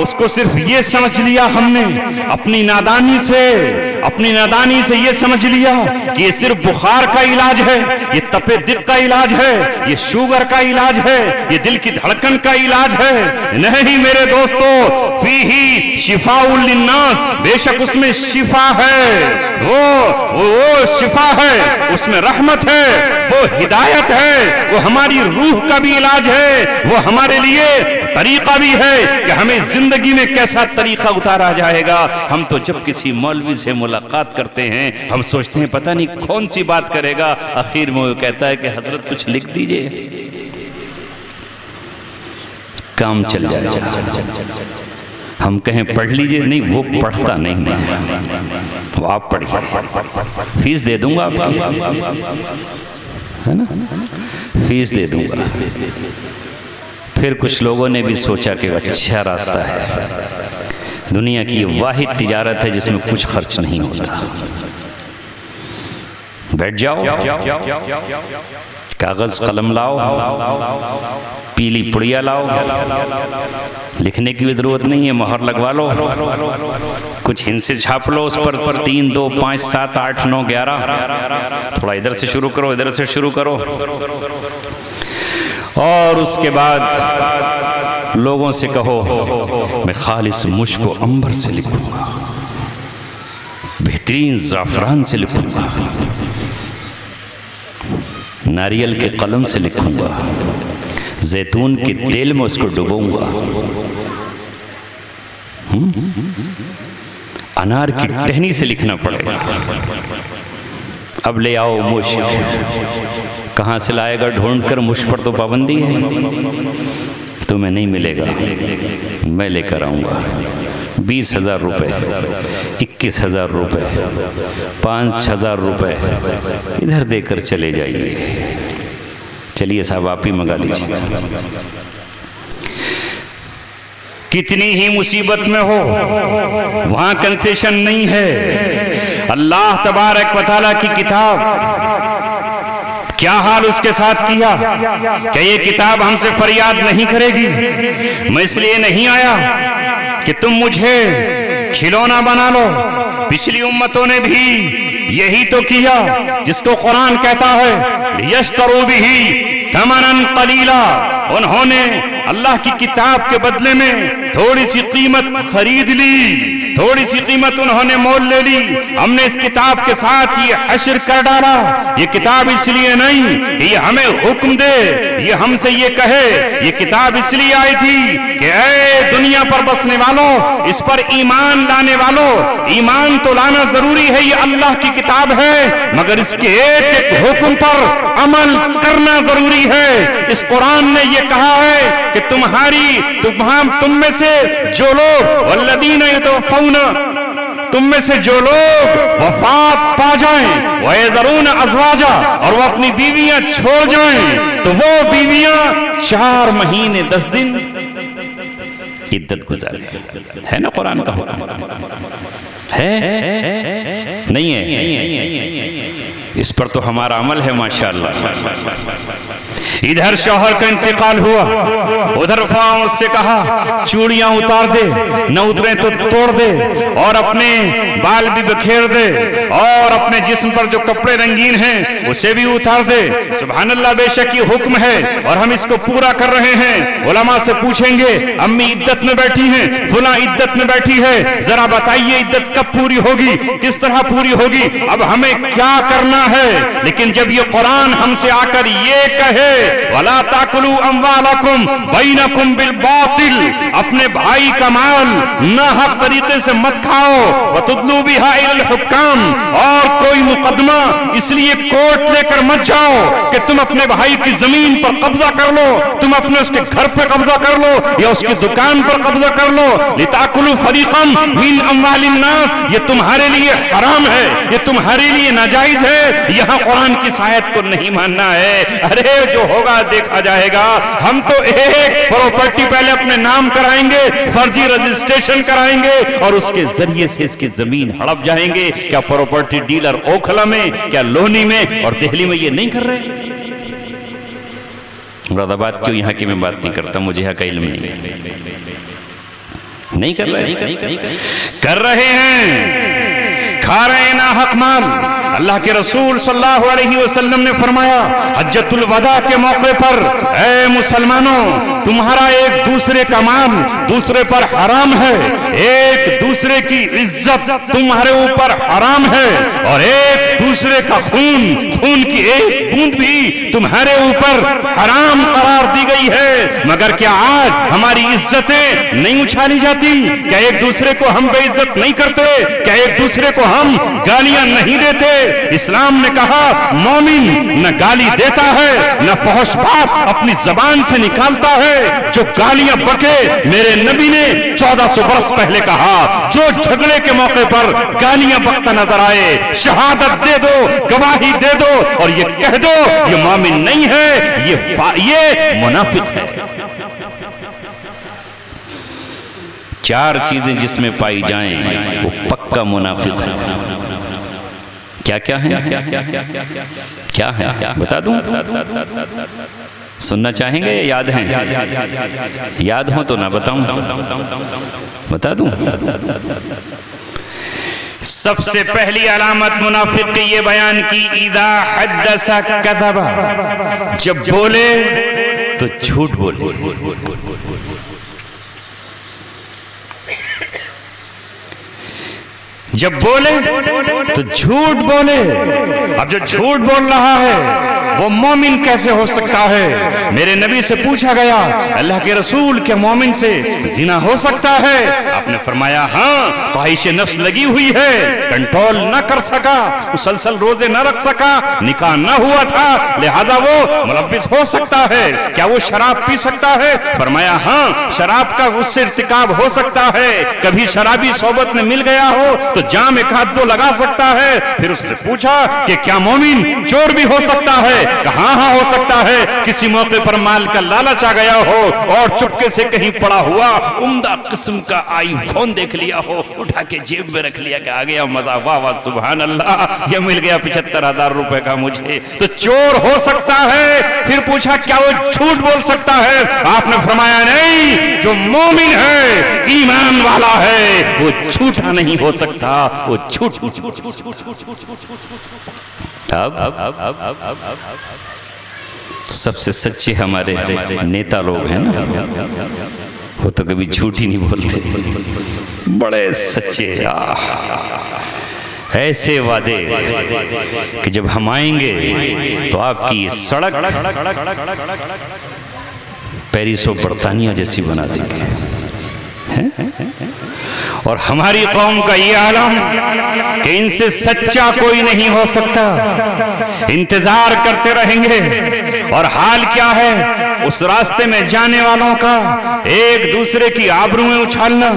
اس کو صرف یہ سمجھ لیا ہم نے اپنی نادانی سے یہ سمجھ لیا کہ یہ صرف بخار کا علاج ہے، یہ تپے دل کا علاج ہے، یہ شوگر کا علاج ہے، یہ دل کی دھڑکن کا علاج ہے۔ نہیں میرے دوستو، فیہی شفاء للناس، بے شک اس میں شفا ہے، وہ شفا ہے، اس میں رحمت ہے، وہ ہدایت ہے، وہ ہماری روح کا بھی علاج ہے، وہ ہمارے لیے طریقہ بھی ہے کہ ہمیں زندگی میں کیسا طریقہ اتارا جائے گا۔ ہم تو جب کسی مولوی سے ملاقات کرتے ہیں ہم سوچتے ہیں پتہ نہیں کون سی بات کرے گا، آخر میں وہ کہتا ہے کہ حضرت کچھ لکھ دیجئے، کام چل جائے گا۔ ہم کہیں پڑھ لیجئے، نہیں وہ پڑھتا نہیں، وہ آپ پڑھیے، فیس دے دوں گا آپ کی، ہے نا، فیس دے دوں گا۔ پھر کچھ لوگوں نے بھی سوچا کہ اچھا راستہ ہے، دنیا کی یہ واحد تجارت ہے جس میں کچھ خرچ نہیں ہوتا، بیٹھ جاؤ، کاغذ قلم لاؤ، پیلی پڑیا لاؤ، لکھنے کی بھی ضرورت نہیں ہے، مہر لگوا لو، کچھ ہند سے چھاپ لو اس پر 3 2 5 7 8 9 11، تھوڑا ادھر سے شروع کرو، ادھر سے شروع کرو، اور اس کے بعد لوگوں سے کہو میں خالص مشک و عنبر سے لکھوں گا، بہترین زعفران سے لکھوں گا، ناریل کے قلم سے لکھوں گا، زیتون کے تیل میں اس کو ڈبوں گا، انار کی ٹہنی سے لکھنا پڑے گا۔ اب لے آؤ مشک، کہاں سے لائے گا ڈھونڈ کر؟ مشک پر تو پابندی ہے، تمہیں نہیں ملے گا، میں لے کر آؤں گا۔ 20,000 روپے، 21,000 روپے، 5,000 روپے ادھر دے کر چلے جائیے۔ چلیے صاحب آپ ہی منگا لیجیے۔ کتنی ہی مصیبت میں ہو وہاں کنسیشن نہیں ہے۔ اللہ تبارک و تعالیٰ کی کتاب، کیا حال اس کے ساتھ کیا کہ یہ کتاب ہم سے فریاد نہیں کرے گی؟ میں اس لیے نہیں آیا کہ تم مجھے کھلونا بنا لو، پچھلی امتوں نے بھی یہی تو کیا، جس کو قرآن کہتا ہے لِيَشْتَرُوا بِهِ ثَمَنًا قَلِيلًا، انہوں نے اللہ کی کتاب کے بدلے میں تھوڑی سی قیمت خرید لی، تھوڑی سی قیمت انہوں نے مول لے لی۔ ہم نے اس کتاب کے ساتھ یہ حشر کر ڈالا۔ یہ کتاب اس لیے نہیں کہ یہ ہمیں حکم دے، یہ ہم سے یہ کہے، یہ کتاب اس لیے آئی تھی کہ اے دنیا پر بسنے والوں، اس پر ایمان لانے والوں، ایمان تو لانا ضروری ہے، یہ اللہ کی کتاب ہے، مگر اس کے ایک ایک حکم پر عمل کرنا ضروری ہے۔ اس قرآن نے یہ کہا ہے کہ تم میں سے جو لوگ والذین یتوفون، تم میں سے جو لوگ وفات پا جائیں وَيَذَرُونَ أَزْوَاجًا، اور وہ اپنی بیویاں چھوڑ جائیں، تو وہ بیویاں 4 مہینے 10 دن عدت گزاریں۔ ہے نا قرآن کا حکم؟ ہے نہیں ہے؟ اس پر تو ہمارا عمل ہے ماشاءاللہ۔ ادھر شوہر کا انتقال ہوا، ادھر فاؤں سے کہا چوڑیاں اتار دے، نہ اتریں تو توڑ دے، اور اپنے بال بھی بکھیر دے، اور اپنے جسم پر جو کپڑے رنگین ہیں اسے بھی اتار دے۔ سبحان اللہ، بے شک یہ حکم ہے اور ہم اس کو پورا کر رہے ہیں۔ علماء سے پوچھیں گے امی عدت میں بیٹھی ہیں، فلاں عدت میں بیٹھی ہے، ذرا بتائیے عدت کب پوری ہوگی، کس طرح پوری ہوگی، اب ہمیں کیا کرنا ہے؟ لیکن جب یہ قرآن ہم سے آ کر یہ کہے وَلَا تَأْكُلُوا أَمْوَالَكُمْ بَيْنَكُمْ بِالْبَاطِلِ، اپنے بھائی کا مال ناحق طریقے سے مت کھاؤ، وَتُدْلُوا بِهَا إِلَى الْحُكَّامِ، اور کوئی مقدمہ اس لیے کورٹ لے کر مت جاؤ کہ تم اپنے بھائی کی زمین پر قبضہ کر لو، تم اپنے اس کے گھر پر قبضہ کر لو یا اس کی دکان پر قبضہ کر لو۔ لِتَأْكُلُوا فَرِيقًا مِنْ أَمْوَالِ النَّاسِ، یہ تمہارے لیے حرام ہے، یہ تمہارے لیے ناجائز ہے۔ یہاں قرآن کی آیت کو نہیں ماننا ہے۔ ارے جو ہوگا دیکھا جائے گا، ہم تو ایک پراپرٹی پہلے اپنے نام کرائیں گے، فرضی رجسٹریشن کرائیں گے، اور اس کے ذریعے سے اس کی زمین ہڑپ جائیں گے۔ کیا پراپرٹی ڈیلر اوکھلا میں، کیا لونی میں اور دہلی میں یہ نہیں کر رہے؟ مراد آباد کیوں یہاں کی میں بات نہیں کرتا، مجھے یہاں کا علم نہیں کر رہے، کر رہے ہیں، کھا رہے ہیں ناحق مال۔ اللہ کے رسول صلی اللہ علیہ وسلم نے فرمایا حجۃ الوداع کے موقع پر، اے مسلمانوں، تمہارا ایک دوسرے کا مال دوسرے پر حرام ہے، ایک دوسرے کی عزت تمہارے اوپر حرام ہے، اور ایک دوسرے کا خون کی ایک بوند بھی تمہارے اوپر حرام قرار دی گئی ہے۔ مگر کیا آج ہماری عزتیں نہیں اچھالی جاتی؟ کیا ایک دوسرے کو ہم بے عزت نہیں کرتے؟ کیا ایک دوسرے کو ہم گالیاں نہیں دیتے؟ اسلام نے کہا مومن نہ گالی دیتا ہے نہ فحش بات اپنی زبان سے نکالتا ہے۔ جو گالیاں بکے، میرے نبی نے 1400 برس پہلے کہا، جو جھگڑے کے موقع پر گالیاں بکتا نظر آئے، شہادت دے دو، گواہی دے دو اور یہ کہہ دو یہ مومن نہیں ہے، یہ منافق ہے۔ 4 چیزیں جس میں پائی جائیں وہ پکا منافق ہے۔ کیا کیا ہے؟ کیا ہے بتا دوں؟ سننا چاہیں گے یا یاد ہیں؟ یاد ہوں تو نہ بتاؤں؟ بتا دوں؟ سب سے پہلی علامت منافق کی یہ بیان کی، اذا حدث کذب، جب بولے تو جھوٹ بولے۔ جب بولے تو جھوٹ بولے۔ اب جو جھوٹ بول رہا ہے وہ مومن کیسے ہو سکتا ہے؟ میرے نبی سے پوچھا گیا، اللہ کے رسول کیا مومن سے زنا ہو سکتا ہے؟ آپ نے فرمایا ہاں، خواہش نفس لگی ہوئی ہے، کنٹرول نہ کر سکا، مسلسل روزے نہ رکھ سکا، نکاح نہ ہوا تھا، لہذا وہ ملبس ہو سکتا ہے۔ کیا وہ شراب پی سکتا ہے؟ فرمایا ہاں، شراب کا اس سے ارتکاب ہو سکتا ہے، کبھی شرابی صحبت میں مل گیا ہو تو جام ایک ہاتھ دو لگا سکتا ہے۔ پھر اس نے پوچھا کہ کیا مومن چور بھی ہو سکتا ہے؟ کہاں ہاں ہو سکتا ہے، کسی موقع پر مال کا لالچ آ گیا ہو اور چپکے سے کہیں پڑا ہوا عمدہ قسم کا آئی فون دیکھ لیا ہو، اٹھا کے جیب میں رکھ لیا کہ آ گیا مزہ، واہ واہ سبحان اللہ، یہ مل گیا 75,000 روپے کا مجھے، تو چور ہو سکتا ہے۔ پھر پوچھا کیا وہ جھوٹ بول سکتا ہے؟ آپ نے فرمایا نہیں، جو مومن ہے، ایمان والا ہے، وہ جھوٹا نہیں ہو سکتا، وہ جھوٹ۔ اب سب سے سچے ہمارے نیتا لوگ ہیں نا، وہ تو کبھی جھوٹ ہی نہیں بولتے، بڑے سچے، ایسے وعدے کہ جب ہم آئیں گے تو آپ کی سڑک پیرس و برطانیہ جیسی بنا دیں گے، اور ہماری قوم کا یہ عالم کہ ان سے سچا کوئی نہیں ہو سکتا، انتظار کرتے رہیں گے۔ اور حال کیا ہے اس راستے میں جانے والوں کا؟ ایک دوسرے کی آبرویں اچھالنا،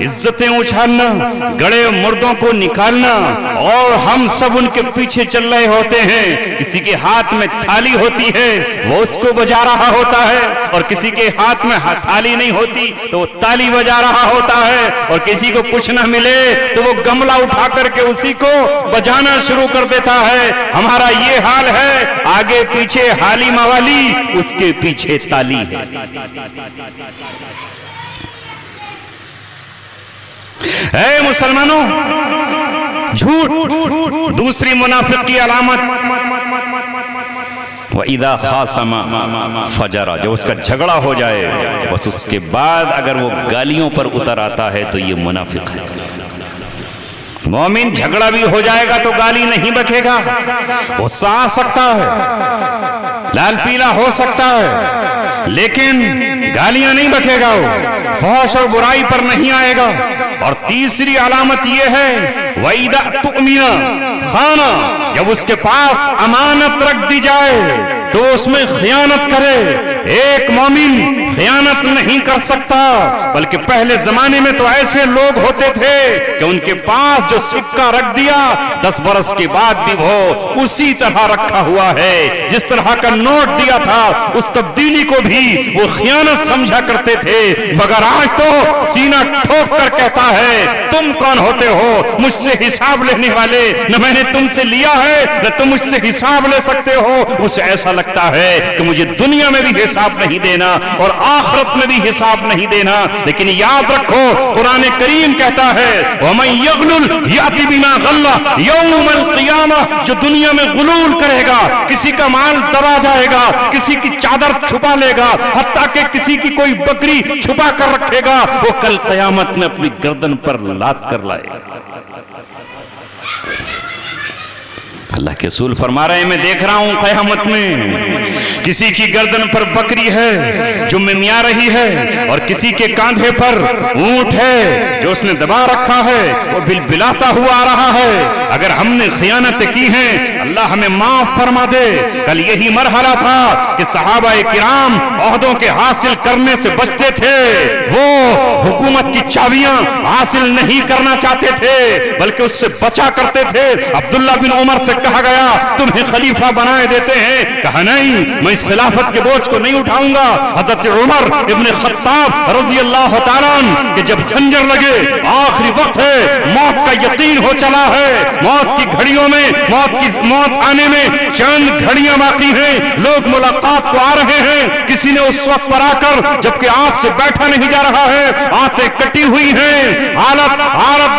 عزتیں اچھالنا، گڑے مردوں کو نکالنا، اور ہم سب ان کے پیچھے چل رہے ہوتے ہیں۔ کسی کے ہاتھ میں تھالی ہوتی ہے وہ اس کو بجا رہا ہوتا ہے، اور کسی کے ہاتھ میں تھالی نہیں ہوتی تو وہ تالی بجا رہا ہوتا ہے، اور کسی کو کچھ نہ ملے تو وہ گملہ اٹھا کر کے اسی کو بجانا شروع کر دیتا ہے۔ ہمارا یہ حال ہے، آگے پیچھے حالی موالی، اس کے پیچھے تالی ہے۔ اے مسلمانوں، جھوٹ دوسری منافق کی علامت، وَإِذَا خَاصَمَ فَجَرَ، جب اس کا جھگڑا ہو جائے بس اس کے بعد اگر وہ گالیوں پر اتر آتا ہے تو یہ منافق ہے۔ مومن جھگڑا بھی ہو جائے گا تو گالی نہیں بکے گا، غصہ آ سکتا ہے، لال پیلا ہو سکتا ہے، لیکن گالیاں نہیں بکے گا، وہ فحش اور برائی پر نہیں آئے گا۔ اور تیسری علامت یہ ہے وَإِذَا تُؤْمِنَ خَانَ، جب اس کے پاس امانت رکھ دی جائے تو اس میں خیانت کرے۔ ایک مومن خیانت نہیں کر سکتا، بلکہ پہلے زمانے میں تو ایسے لوگ ہوتے تھے کہ ان کے پاس جو سکہ رکھ دیا 10 برس کے بعد بھی وہ اسی طرح رکھا ہوا ہے، جس طرح کا نوٹ دیا تھا اس تبدیلی کو بھی وہ خیانت سمجھا کرتے تھے۔ مگر آج تو سینہ ٹھوک کر کہتا ہے تم کون ہوتے ہو مجھ سے حساب لینے والے؟ نہ میں نے تم سے لیا ہے نہ تم مجھ سے حساب لے سکتے ہو۔ اسے ایسا لگتا ہے کہ مجھے دنیا میں بھی حساب نہیں دینا اور آخرت میں بھی حساب نہیں دینا۔ لیکن یاد رکھو قرآن کریم کہتا ہے وَمَنْ يَغْلُلْ يَأْتِ بِمَا غَلَّ يَوْمَ الْقِيَامَةِ، جو دنیا میں غلول کرے گا، کسی کا مال دبا جائے گا، کسی کی چادر چھپا لے گا، حتیٰ کہ کسی کی کوئی بکری چھپا کر رکھے گا، وہ کل قیامت میں اپنی گردن پر لاد کر لائے گا۔ اللہ کے رسول فرما رہے ہیں میں دیکھ رہا ہوں قیامت میں کسی کی گردن پر بکری ہے جو ممیا رہی ہے، اور کسی کے کاندھے پر اونٹ ہے جو اس نے دبا رکھا ہے، وہ بلبلاتا ہوا آ رہا ہے۔ اگر ہم نے خیانتیں کی ہیں اللہ ہمیں معاف فرما دے۔ کل یہی مرحلہ تھا کہ صحابہ کرام عہدوں کے حاصل کرنے سے بچتے تھے، وہ حکومت کی چابیاں حاصل نہیں کرنا چاہتے تھے بلکہ اس سے بچا کرتے تھے۔ عبداللہ بن عمر سے کہا گیا تمہیں خلیفہ بنائے دیتے ہیں، کہا نہیں، میں اس خلافت کے بوجھ کو نہیں اٹھاؤں گا۔ حضرت عمر ابن خطاب رضی اللہ تعالیٰ عنہ کہ جب خنجر لگے، آخری وقت ہے، موت کا یقین ہو چلا ہے، موت کی گھڑیوں میں موت آنے میں چند گھڑیاں باقی ہیں، لوگ ملاقات کو آ رہے ہیں، کسی نے اس وقت پر آ کر جبکہ آپ سے بیٹھا نہیں جا رہا ہے، آنتیں کٹی ہوئی ہیں، حالت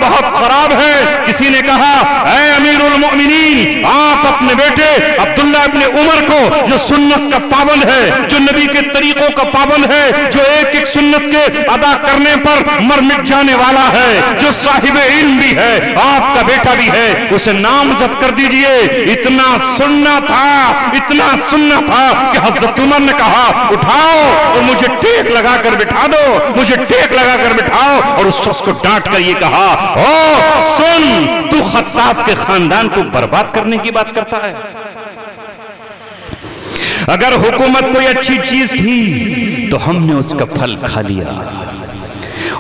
بہت خراب ہے، کسی نے کہا اے امیر المؤمنین، آپ اپنے بیٹے عبداللہ ابن عمر کو جو سنت کا پابند ہے، جو نبی کے طریقوں کا پابند ہے، جو ایک ایک سنت کے ادا کرنے پر مر مٹ جانے والا ہے، جو صاحب علم بھی ہے، آپ کا بیٹا بھی ہے، اسے نامزد کر دیجئے۔ اتنا سننا تھا کہ حضرت عمر نے کہا اٹھاؤ اور مجھے ٹیک لگا کر بٹھا دو، مجھے ٹیک لگا کر بٹھاؤ، اور اس شخص کو ڈانٹ کر یہ کہا او سن، تو خطاب کے خاندان کو برباد کرنے کی بات کرتا ہے؟ اگر حکومت کوئی اچھی چیز تھی تو ہم نے اس کا پھل کھا لیا،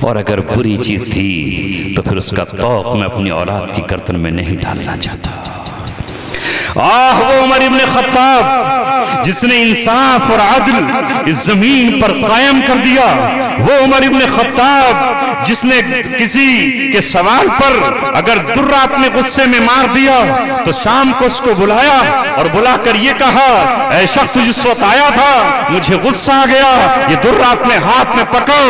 اور اگر بری چیز تھی تو پھر اس کا طوق میں اپنی اولاد کی گردن میں نہیں ڈالنا چاہتا۔ آہ وہ عمر ابن خطاب جس نے انصاف اور عدل اس زمین پر قائم کر دیا، وہ عمر ابن خطاب جس نے کسی کے سوال پر اگر درہ اپنے غصے میں مار دیا تو شام کو اس کو بلایا اور بلا کر یہ کہا اے شخص تو جس وقت آیا تھا مجھے غصہ آ گیا، یہ درہ اپنے ہاتھ میں پکڑ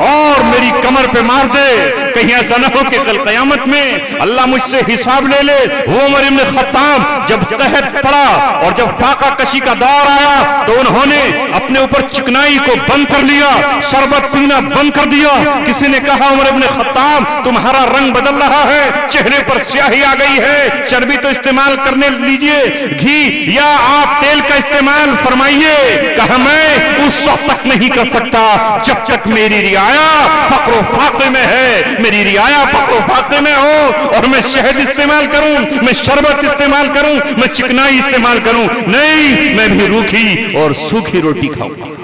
اور میری کمر پہ مار دے، کہیں ایسا نہ ہو کہ کل قیامت میں اللہ مجھ سے حساب لے لے۔ وہ عمر ابن خطاب جب قحط پڑا اور جب فاقہ کشی کا دور آیا تو انہوں نے اپنے اوپر چکنائی کو بند کر لیا، شربت پینا بند کر دیا۔ کسی نے کہا عمر ابن خطاب تمہارا رنگ بدل رہا ہے، چہرے پر سیاہی آ گئی ہے، چربی تو استعمال کرنے لیجئے، گھی یا آپ تیل کا استعمال فرمائیے۔ کہا میں اس وقت تک نہیں کر سکتا جب تک میری رعایا فقر و فاقے میں ہے، میری رعایا فقر و فاقے میں ہو، اور میں شہد استعمال کروں، میں شربت استعمال کروں، میں چکنائی استعمال کروں، نہیں، میں بھی روکھی اور سوکھی روٹی کھاؤں۔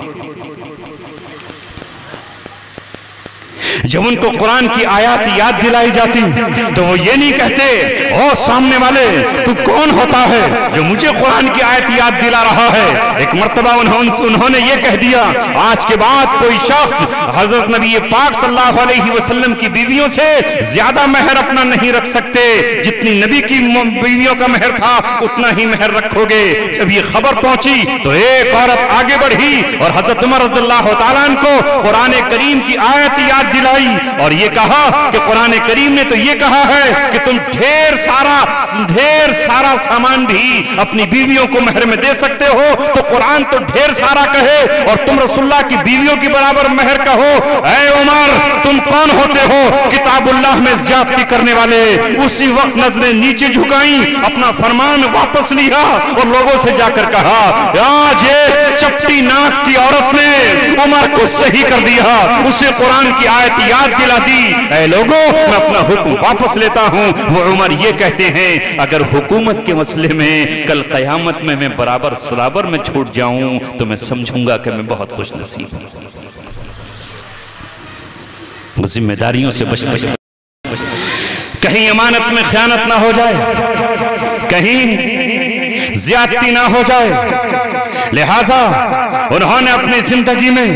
جب ان کو قرآن کی آیات یاد دلائی جاتی تو وہ یہ نہیں کہتے او سامنے والے تو کون ہوتا ہے جو مجھے قرآن کی آیت یاد دلا رہا ہے۔ ایک مرتبہ انہوں نے یہ کہہ دیا آج کے بعد کوئی شخص حضرت نبی پاک صلی اللہ علیہ وسلم کی بیویوں سے زیادہ مہر اپنا نہیں رکھ سکتے، جتنی نبی کی بیویوں کا مہر تھا اتنا ہی مہر رکھو گے۔ جب یہ خبر پہنچی تو ایک عورت آگے بڑھی اور حضرت عمر رضی اللہ تعالیٰ عنہ کو قرآن کریم کی آیت یاد دلائی اور یہ کہا کہ قرآن کریم نے تو یہ کہا ہے کہ تم ڈھیر سارا سامان بھی اپنی بیویوں کو مہر میں دے سکتے ہو، تو قرآن تو ڈھیر سارا کہے اور تم رسول اللہ کی بیویوں کی برابر مہر کہو۔ اے عمر تم کون ہوتے ہو کتاب اللہ میں زیادتی کرنے والے؟ اسی وقت نظریں نیچے جھکائیں، اپنا فرمان واپس لیا اور لوگوں سے جا کر کہا آج یہ چپٹی ناک کی عورت نے عمر کو صحیح کر دیا، اسے قرآن کی آیت یاد دلا دی۔ اے لوگوں میں اپنا حکم واپس لیتا ہوں۔ وہ عمر یہ کہتے ہیں اگر حکومت کے مسئلے میں کل قیامت میں برابر سرابر میں چھوٹ جاؤں تو میں سمجھوں گا کہ میں بہت خوش نصیب ہوں۔ ذمہ داریوں سے بچتے کہیں امانت میں خیانت نہ ہو جائے، کہیں زیادتی نہ ہو جائے، لہٰذا انہوں نے اپنی زندگی میں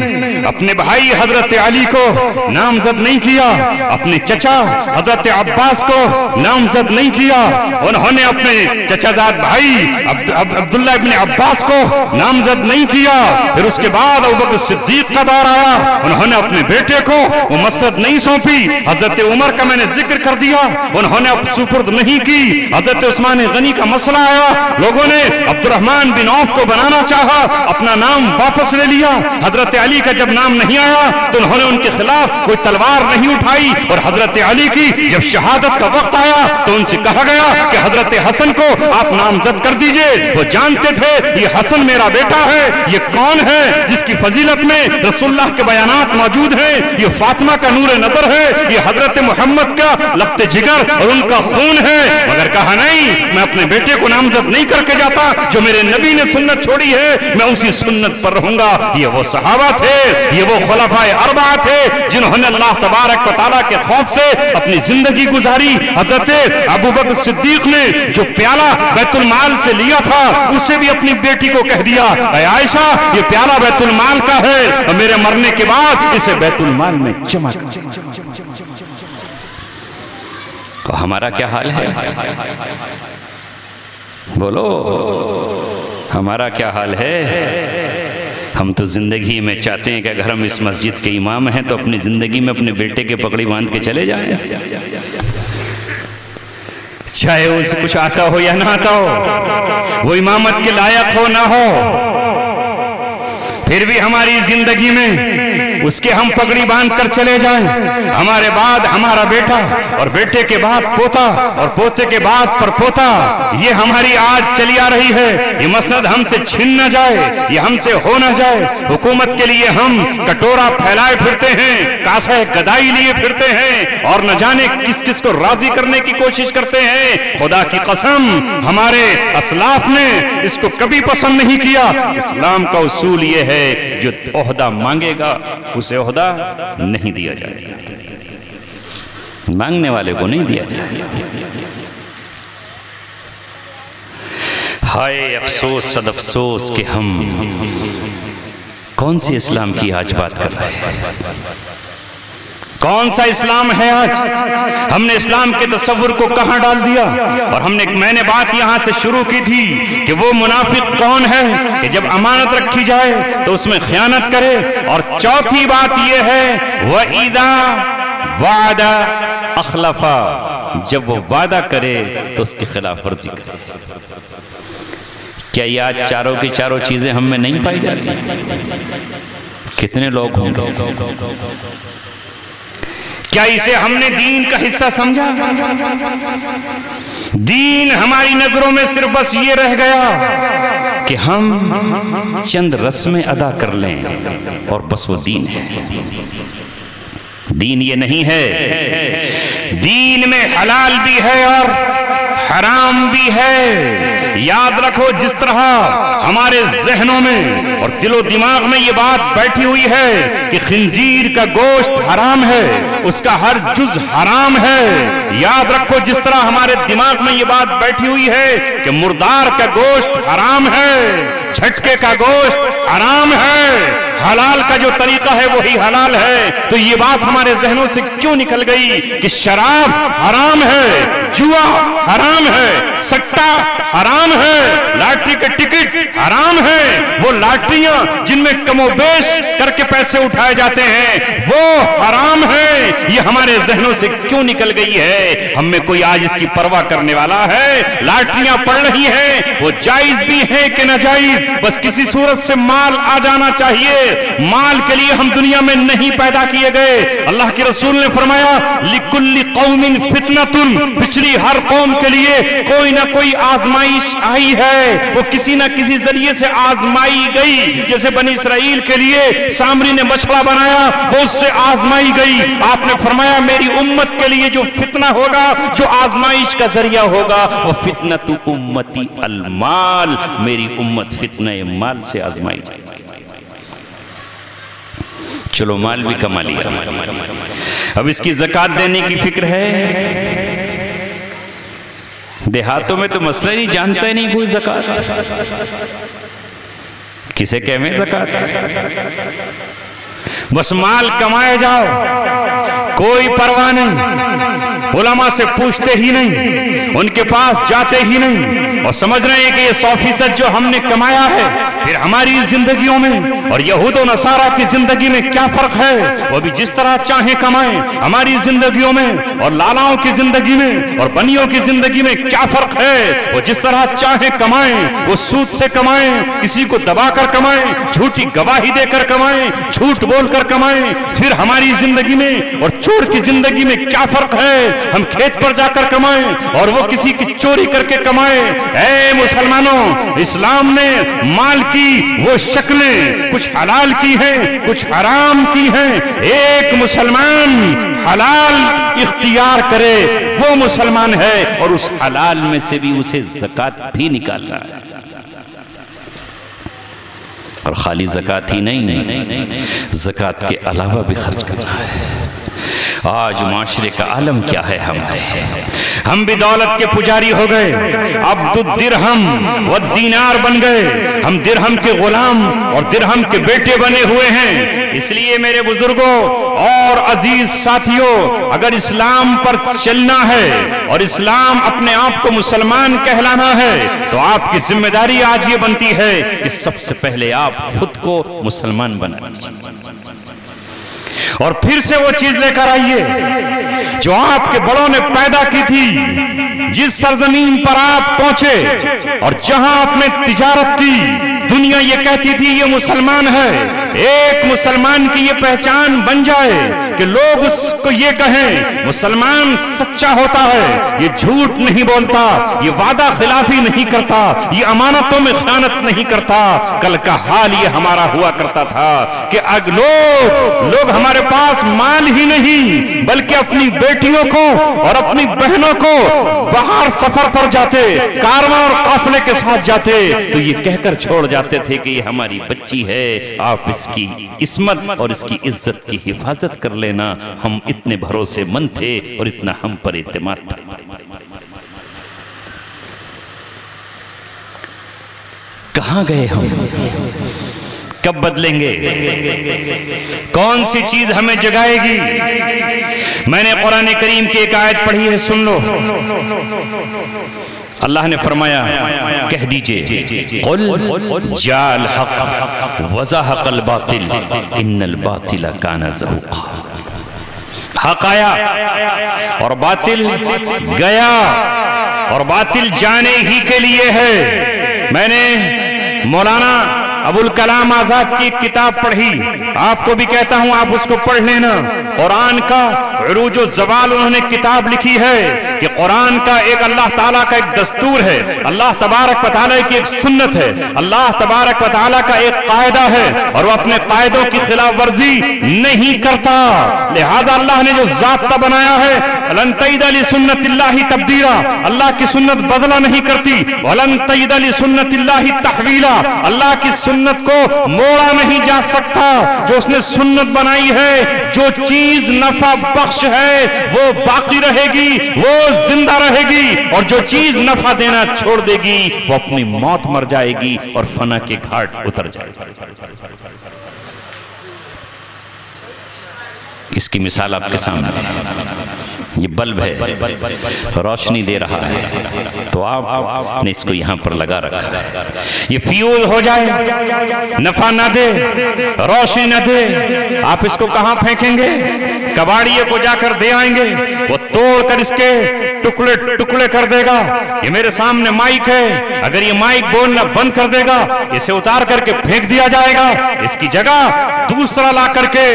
اپنے بھائی حضرت علی کو نامزد نہیں کیا، اپنے چچا حضرت عباس کو نامزد نہیں کیا، انہوں نے اپنے چچا زاد بھائی عبداللہ ابن عباس کو نامزد نہیں کیا۔ پھر اس کے بعد ابوبکر صدیق کا دور آیا، انہوں نے اپنے بیٹے کو وہ مسجد نہیں سونپی۔ حضرت عمر کا میں نے ذکر کر دیا، انہوں نے اب سپرد نہیں کی۔ حضرت عثمان غنی کا مسئلہ آیا، لوگوں نے عبد الرحمن بن عوف کو بنانا چاہا، اپنا نام واپس لے لیا۔ حضرت علی کا جب نام نہیں آیا تو انہوں نے ان کے خلاف کوئی تلوار نہیں اٹھائی، اور حضرت علی کی جب شہادت کا وقت آیا تو ان سے کہا گیا کہ حضرت حسن کو آپ نامزد کر دیجئے۔ وہ جانتے تھے یہ حسن میرا بیٹا ہے، یہ کون ہے جس کی فضیلت میں رسول اللہ کے بیانات موجود ہیں، یہ فاطمہ کا نور نظر ہے، یہ حضرت محمد کا لخت جگر اور ان کا خون ہے۔ مگر کہا نہیں، میں اپنے بیٹے کو نامزد نہیں کر کے جاتا، جو میرے نبی نے سنت چھوڑی ہے میں اسی سنت پر رہوں گا. یہ وہ صحابہ تھے, یہ وہ خلفائے اربعہ تھے جنہوں نے اللہ تبارک و تعالیٰ کے خوف سے اپنی زندگی گزاری. حضرت ابوبکر صدیق نے جو پیالہ بیت المال سے لیا تھا اسے بھی اپنی بیٹی کو کہہ دیا, اے عائشہ یہ پیالہ بیت المال کا ہے اور میرے مرنے کے بعد اسے بیت المال میں جمع کر. تو ہمارا کیا حال ہے؟ بولو ہمارا کیا حال ہے؟ ہم تو زندگی میں چاہتے ہیں کہ اگر ہم اس مسجد کے امام ہیں تو اپنی زندگی میں اپنے بیٹے کے پگڑی باندھ کے چلے جائیں, چاہے اسے کچھ آتا ہو یا نہ آتا ہو, وہ امامت کے لائق ہو نہ ہو, پھر بھی ہماری زندگی میں اس کے ہم پگڑی باندھ کر چلے جائیں. ہمارے بعد ہمارا بیٹا اور بیٹے کے بعد پوتا اور پوتے کے بعد پر پوتا, یہ ہماری آج چلی آ رہی ہے. یہ مسند ہم سے چھن نہ جائے, یہ ہم سے ہو نہ جائے. حکومت کے لیے ہم کٹورا پھیلائے پھرتے ہیں, کاسہ گدائی لیے پھرتے ہیں اور نہ جانے کس کس کو راضی کرنے کی کوشش کرتے ہیں. خدا کی قسم ہمارے اسلاف نے اس کو کبھی پسند نہیں کیا. اسلام کا اصول یہ ہے جو عہدہ مانگے گا اسے عہدہ نہیں دیا جائے, مانگنے والے کو نہیں دیا جائے. ہائے افسوس صد افسوس کہ ہم کون سی اسلام کی آج بات کر رہے ہیں؟ کون سا اسلام ہے آج؟ ہم نے اسلام کے تصور کو کہاں ڈال دیا؟ اور میں نے بات یہاں سے شروع کی تھی کہ وہ منافق کون ہے کہ جب امانت رکھی جائے تو اس میں خیانت کرے. اور چوتھی بات یہ ہے وَإِذَا وَعَدَ أَخْلَفَ, جب وہ وعدہ کرے تو اس کی خلاف ورزی کرے. کیا یہ آج چاروں کی چاروں چیزیں ہم میں نہیں پائی جاتی؟ کتنے لوگ ہوں گے؟ کیا اسے ہم نے دین کا حصہ سمجھا؟ دین ہماری نظروں میں صرف بس یہ رہ گیا کہ ہم چند رسمیں ادا کر لیں اور بس وہ دین ہے. دین یہ نہیں ہے. دین میں حلال بھی ہے اور حرام بھی ہے. یاد رکھو جس طرح ہمارے ذہنوں میں اور دل و دماغ میں یہ بات بیٹھی ہوئی ہے کہ خنزیر کا گوشت حرام ہے, اس کا ہر جز حرام ہے. یاد رکھو جس طرح ہمارے دماغ میں یہ بات بیٹھی ہوئی ہے کہ مردار کا گوشت حرام ہے, جھٹکے کا گوشت حرام ہے, حلال کا جو طریقہ ہے وہی حلال ہے. تو یہ بات ہمارے ذہنوں سے کیوں نکل گئی کہ شراب حرام ہے, جوا حرام ہے, سٹا حرام ہے, لاٹری کا ٹکٹ حرام ہے. وہ لاٹریاں جن میں کم و بیش کر کے پیسے اٹھائے جاتے ہیں وہ حرام ہے. یہ ہمارے ذہنوں سے کیوں نکل گئی ہے؟ ہم میں کوئی آج اس کی پرواہ کرنے والا ہے؟ لاٹریاں پڑ رہی ہیں, وہ جائز بھی ہیں کہ ناجائز, بس کسی صورت سے مال آ جانا چاہیے. مال کے لیے ہم دنیا میں نہیں پیدا کیے گئے. اللہ کے رسول نے فرمایا لِكُلِّ قَوْمٍ فِتْنَةٌ, پچھلی ہر قوم کے لیے کوئی نہ کوئی آزمائش آئی ہے, وہ کسی نہ کسی ذریعے سے آزمائی گئی. جیسے بنی اسرائیل کے لیے سامری نے بچڑا بنایا, وہ اس سے آزمائی گئی. آپ نے فرمایا میری امت کے لیے جو فتنہ ہوگا, جو آزمائش کا ذریعہ ہوگا, وہ فتنۃ امتی المال, میری امت فتنہ مال سے آزمائی جائے. چلو مال بھی کما لیا, اب اس کی زکوٰۃ دینے کی فکر ہے. دیہاتوں میں تو مسئلہ نہیں جانتا ہی نہیں کوئی زکوٰۃ, کسے کہے زکوٰۃ, بس مال کمائے جاؤ, کوئی پرواہ نہیں, علماء سے پوچھتے ہی نہیں, ان کے پاس جاتے ہی نہیں, اور سمجھ رہے ہیں کہ یہ 100% جو ہم نے کمایا ہے پھر ہماری زندگیوں میں اور یہود و نصارہ کی زندگی میں کیا فرق ہے؟ وہ بھی جس طرح چاہیں کمائیں. ہماری زندگیوں میں اور لالاؤں کی زندگی میں اور بنیوں کی زندگی میں کیا فرق ہے؟ وہ جس طرح چاہیں کمائیں, وہ سود سے کمائیں, کسی کو دبا کر کمائیں, جھوٹی گواہی دے کر کمائیں, جھوٹ بول کر کمائیں. پھر ہماری زندگی میں اور چور کی زندگی میں کیا فرق ہے؟ ہم کھیت پر جا کر کمائیں اور وہ کسی کی چوری کر کے کمائیں. اے مسلمانوں, اسلام نے مال کی وہ شکلیں کچھ حلال کی ہیں, کچھ حرام کی ہیں. ایک مسلمان حلال اختیار کرے وہ مسلمان ہے, اور اس حلال میں سے بھی اسے زکوٰۃ بھی نکالنا ہے. اور خالی زکوٰۃ ہی نہیں، زکوٰۃ کے علاوہ بھی خرچ کرنا ہے۔ آج معاشرے کا عالم کیا ہے ہمارے، ہم بھی دولت کے پجاری ہو گئے، عبد الدرہم والدینار بن گئے، ہم درہم کے غلام اور درہم کے بیٹے بنے ہوئے ہیں۔ اس لیے میرے بزرگوں اور عزیز ساتھیوں، اگر اسلام پر چلنا ہے اور اسلام اپنے آپ کو مسلمان کہلانا ہے تو آپ کی ذمہ داری آج یہ بنتی ہے کہ سب سے پہلے آپ خود کو مسلمان بنا لیجیے، اور پھر سے وہ چیز لے کر آئیے جو آپ کے بڑوں نے پیدا کی تھی۔ جس سرزمین پر آپ پہنچے اور جہاں آپ نے تجارت کی، دنیا یہ کہتی تھی یہ مسلمان ہے۔ ایک مسلمان کی یہ پہچان بن جائے کہ لوگ اس کو یہ کہیں مسلمان سچا ہوتا ہے، یہ جھوٹ نہیں بولتا، یہ وعدہ خلافی نہیں کرتا، یہ امانتوں میں خیانت نہیں کرتا۔ کل کا حال یہ ہمارا ہوا کرتا تھا کہ لوگ ہمارے پاس مال ہی نہیں بلکہ اپنی بیٹیوں کو اور اپنی بہنوں کو باہر سفر پر جاتے، کارواں اور قافلے کے ساتھ جاتے تو یہ کہہ کر چھوڑ جاتے تھے کہ یہ ہماری بچی ہے، آپ اس کی عصمت اور اس کی عزت کی حفاظت کر لینا۔ ہم اتنے بھروسے مند تھے اور اتنا ہم پر اعتماد تھا۔ کہاں گئے ہم؟ کب بدلیں گے؟ کون سی چیز ہمیں جگائے گی؟ میں نے قرآن کریم کی ایک آیت پڑھی ہے، سن لو۔ اللہ نے فرمایا کہہ دیجئے قل جاء الحق وزهق الباطل ان الباطل کان زہوقا۔ حق آیا اور باطل گیا، اور باطل جانے ہی کے لیے ہے۔ میں نے مولانا ابوالکلام آزاد کی ایک کتاب پڑھی، آپ کو بھی کہتا ہوں آپ اس کو پڑھ لینا۔ قرآن کا عروج و زوال انہوں نے کتاب لکھی ہے کہ قرآن کا ایک اللہ تعالیٰ کا ایک دستور ہے، اللہ تبارک و تعالیٰ کی ایک سنت ہے، اللہ تبارک و تعالیٰ کا ایک قاعدہ ہے، اور وہ اپنے قاعدوں کی خلاف ورزی نہیں کرتا۔ لہذا اللہ نے جو ضابطہ بنایا ہے لن تجد لسنت اللہ تبدیلا، اللہ کی سنت بدلا نہیں کرتی، ولن تجد لسنت اللہ تحویلا، اللہ کی سنت کو موڑا نہیں جا سکتا۔ جو اس نے سنت بنائی ہے، جو چیز نفع بخش ہے وہ باقی رہے گی، وہ زندہ رہے گی، اور جو چیز نفع دینا چھوڑ دے گی وہ اپنی موت مر جائے گی اور فنا کے گھاٹ اتر جائے گی۔ اس کی مثال آپ کے سامنے، یہ بلب ہے، روشنی دے رہا ہے، تو آپ نے اس کو یہاں پر لگا رکھا، یہ فیوز ہو جائے، نفع نہ دے، روشنی نہ دے، آپ اس کو کہاں پھینکیں گے؟ کباڑیے کو جا کر دے آئیں گے، وہ توڑ کر اس کے ٹکڑے ٹکڑے کر دے گا۔ یہ میرے سامنے مائک ہے، اگر یہ مائک بولنا بند کر دے گا اسے اتار کر کے پھینک دیا جائے گا، اس کی جگہ دوسرا لا کر کے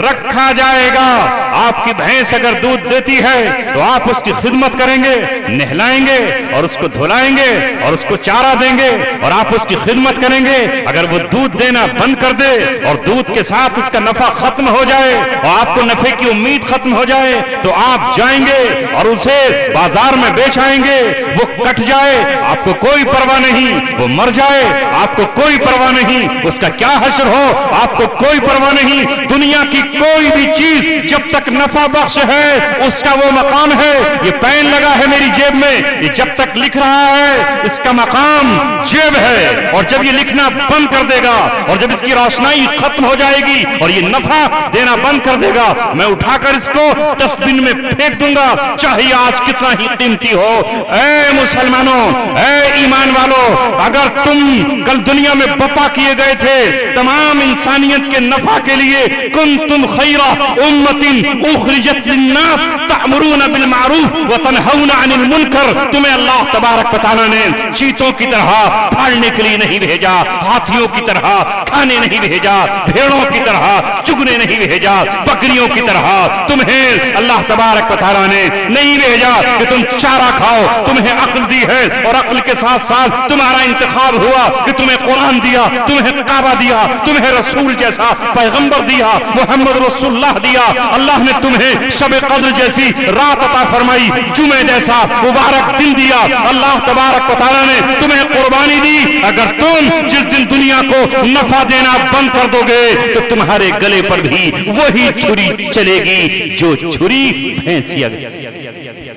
رکھا جائے گا۔ آپ کی بھینس اگر دودھ دیتی ہے تو آپ اس کی خدمت کریں گے، نہلائیں گے اور اس کو دھلائیں گے اور اس کو چارہ دیں گے اور آپ اس کی خدمت کریں گے۔ اگر وہ دودھ دینا بند کر دے اور دودھ کے ساتھ اس کا نفع ختم ہو جائے اور آپ کو نفع کی امید ختم ہو جائے تو آپ جائیں گے اور اسے بازار میں بیچ آئیں گے، وہ کٹ جائے آپ کو کوئی پرواہ نہیں، وہ مر جائے آپ کو کوئی پرواہ نہیں، اس کا کیا حشر ہو آپ کو کوئی پرواہ نہیں۔ دنیا کی کوئی بھی چیز جب تک نفع بخش ہے اس کا وہ مقام ہے۔ یہ پین لگا ہے میری جیب میں، یہ جب تک لکھ رہا ہے اس کا مقام جیب ہے، اور جب یہ لکھنا بند کر دے گا اور جب اس کی روشنائی ختم ہو جائے گی اور یہ نفع دینا بند کر دے گا، میں اٹھا کر اس کو ڈسٹ بن میں پھینک دوں گا، چاہیے آج کتنا ہی قیمتی ہو۔ اے مسلمانوں، اے ایمان والوں، اگر تم کل دنیا میں بپا کیے گئے تھے تمام انسانیت کے نفع کے لیے، کنتم خیر امت اخرجت للناس تأمرون بالمعروف وتنہون عن المنکر، تمہیں اللہ تبارک و تعالیٰ نے چیتوں کی طرح پھاڑنے کے لیے نہیں بھیجا، ہاتھیوں کی طرح کھانے نہیں بھیجا، بھیڑوں کی طرح چگنے نہیں بھیجا، بکریوں کی طرح رہا, تمہیں اللہ تبارک و تعالیٰ نے نہیں بھیجا کہ تم چارہ کھاؤ, تمہیں عقل دی ہے اور عقل کے ساتھ ساتھ تمہارا انتخاب ہوا کہ تمہیں قرآن دیا, تمہیں کعبہ دیا, تمہیں رسول جیسا پیغمبر دیا, محمد رسول اللہ دیا. اللہ نے تمہیں شب قدر جیسی رات عطا فرمائی, جمعہ جیسا مبارک دن دیا. اللہ تبارک و تعالیٰ نے تمہیں قربانی دی. اگر تم جس دن دنیا کو نفع دینا بند کر دو گے تو تمہارے گلے پر بھی وہی چھری چلے گی جو چھری بھینسیا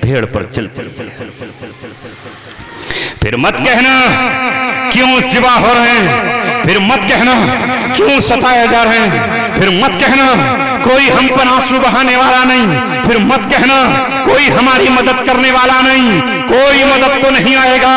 بھیڑ پر چلتی. پھر مت کہنا کیوں ذبح ہو رہے ہیں, پھر مت کہنا کیوں ستائے جا رہے ہیں, پھر مت کہنا کوئی ہم پر آنسو بہانے والا نہیں, پھر مت کہنا کوئی ہماری مدد کرنے والا نہیں. کوئی مدد تو نہیں آئے گا.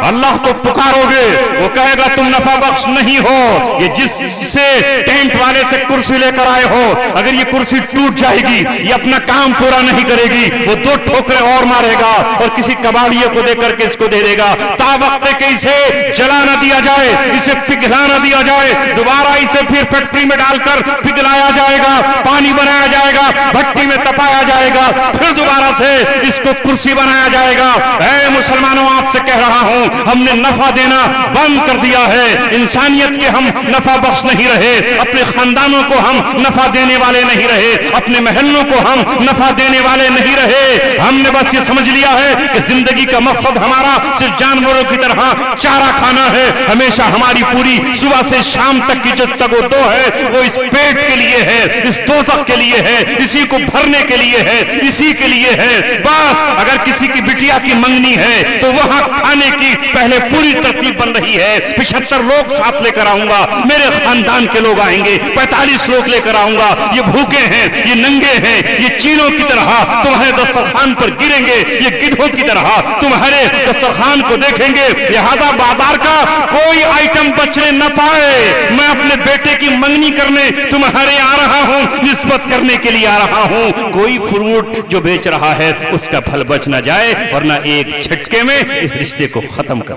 اللہ کو پکارو گے, وہ کہے گا تم نفع بخش نہیں ہو. یہ جس سے ٹینٹ والے سے کرسی لے کر آئے ہو, اگر یہ کرسی ٹوٹ جائے گی, یہ اپنا کام پورا نہیں کرے گی, وہ 2 ٹھوکریں اور مارے گا اور کسی کباڑیے کو دے کر کے اس کو دے دے گا. تا وقت کہ اسے جلا نہ دیا جائے, اسے پگھلا نہ دیا جائے, دوبارہ اسے پھر فیکٹری میں ڈال کر پگھلایا جائے گا, پانی بنایا جائے گا, بھٹی میں تپایا جائے گا, پھر دوبارہ سے اس کو کرسی بنایا جائے گا. اے مسلمانوں, آپ سے کہہ رہا ہوں, ہم نے نفع دینا بند کر دیا ہے. انسانیت کے ہم نفع بخش نہیں رہے, اپنے خاندانوں کو ہم نفع دینے والے نہیں رہے, اپنے محلوں کو ہم نفع دینے والے نہیں رہے. ہم نے بس یہ سمجھ لیا ہے کہ زندگی کا مقصد ہمارا صرف جانوروں کی طرح چارہ کھانا ہے. ہمیشہ ہماری پوری صبح سے شام تک کی جو تگودو ہے وہ اس پیٹ کے لیے ہے, اس دوزخ کے لیے ہے, اسی کو بھرنے کے لیے ہے, اسی کے لیے ہے. بس اگر کسی کی بٹیا کی منگنی ہے تو وہاں کھانے کی پہلے پوری ترتیب بن رہی ہے. 75 لوگ ساتھ لے کر آؤں گا, میرے خاندان کے لوگ آئیں گے, 45 لوگ لے کر آؤں گا. یہ بھوکے ہیں, یہ ننگے ہیں, یہ چینوں کی طرح تمہارے دسترخوان پر گریں گے, یہ گدھوں کی طرح تمہارے دسترخوان کو دیکھیں گے. لہذا بازار کا کوئی آئٹم بچنے نہ پائے. میں اپنے بیٹے کی منگنی کرنے تمہارے آ رہا ہوں, نسبت کرنے کے لیے آ رہا ہوں. کوئی فروٹ جو بیچ رہا ہے اس کا پھل بچ نہ جائے, ورنہ ایک جھٹکے میں اس رشتے کو ختم کر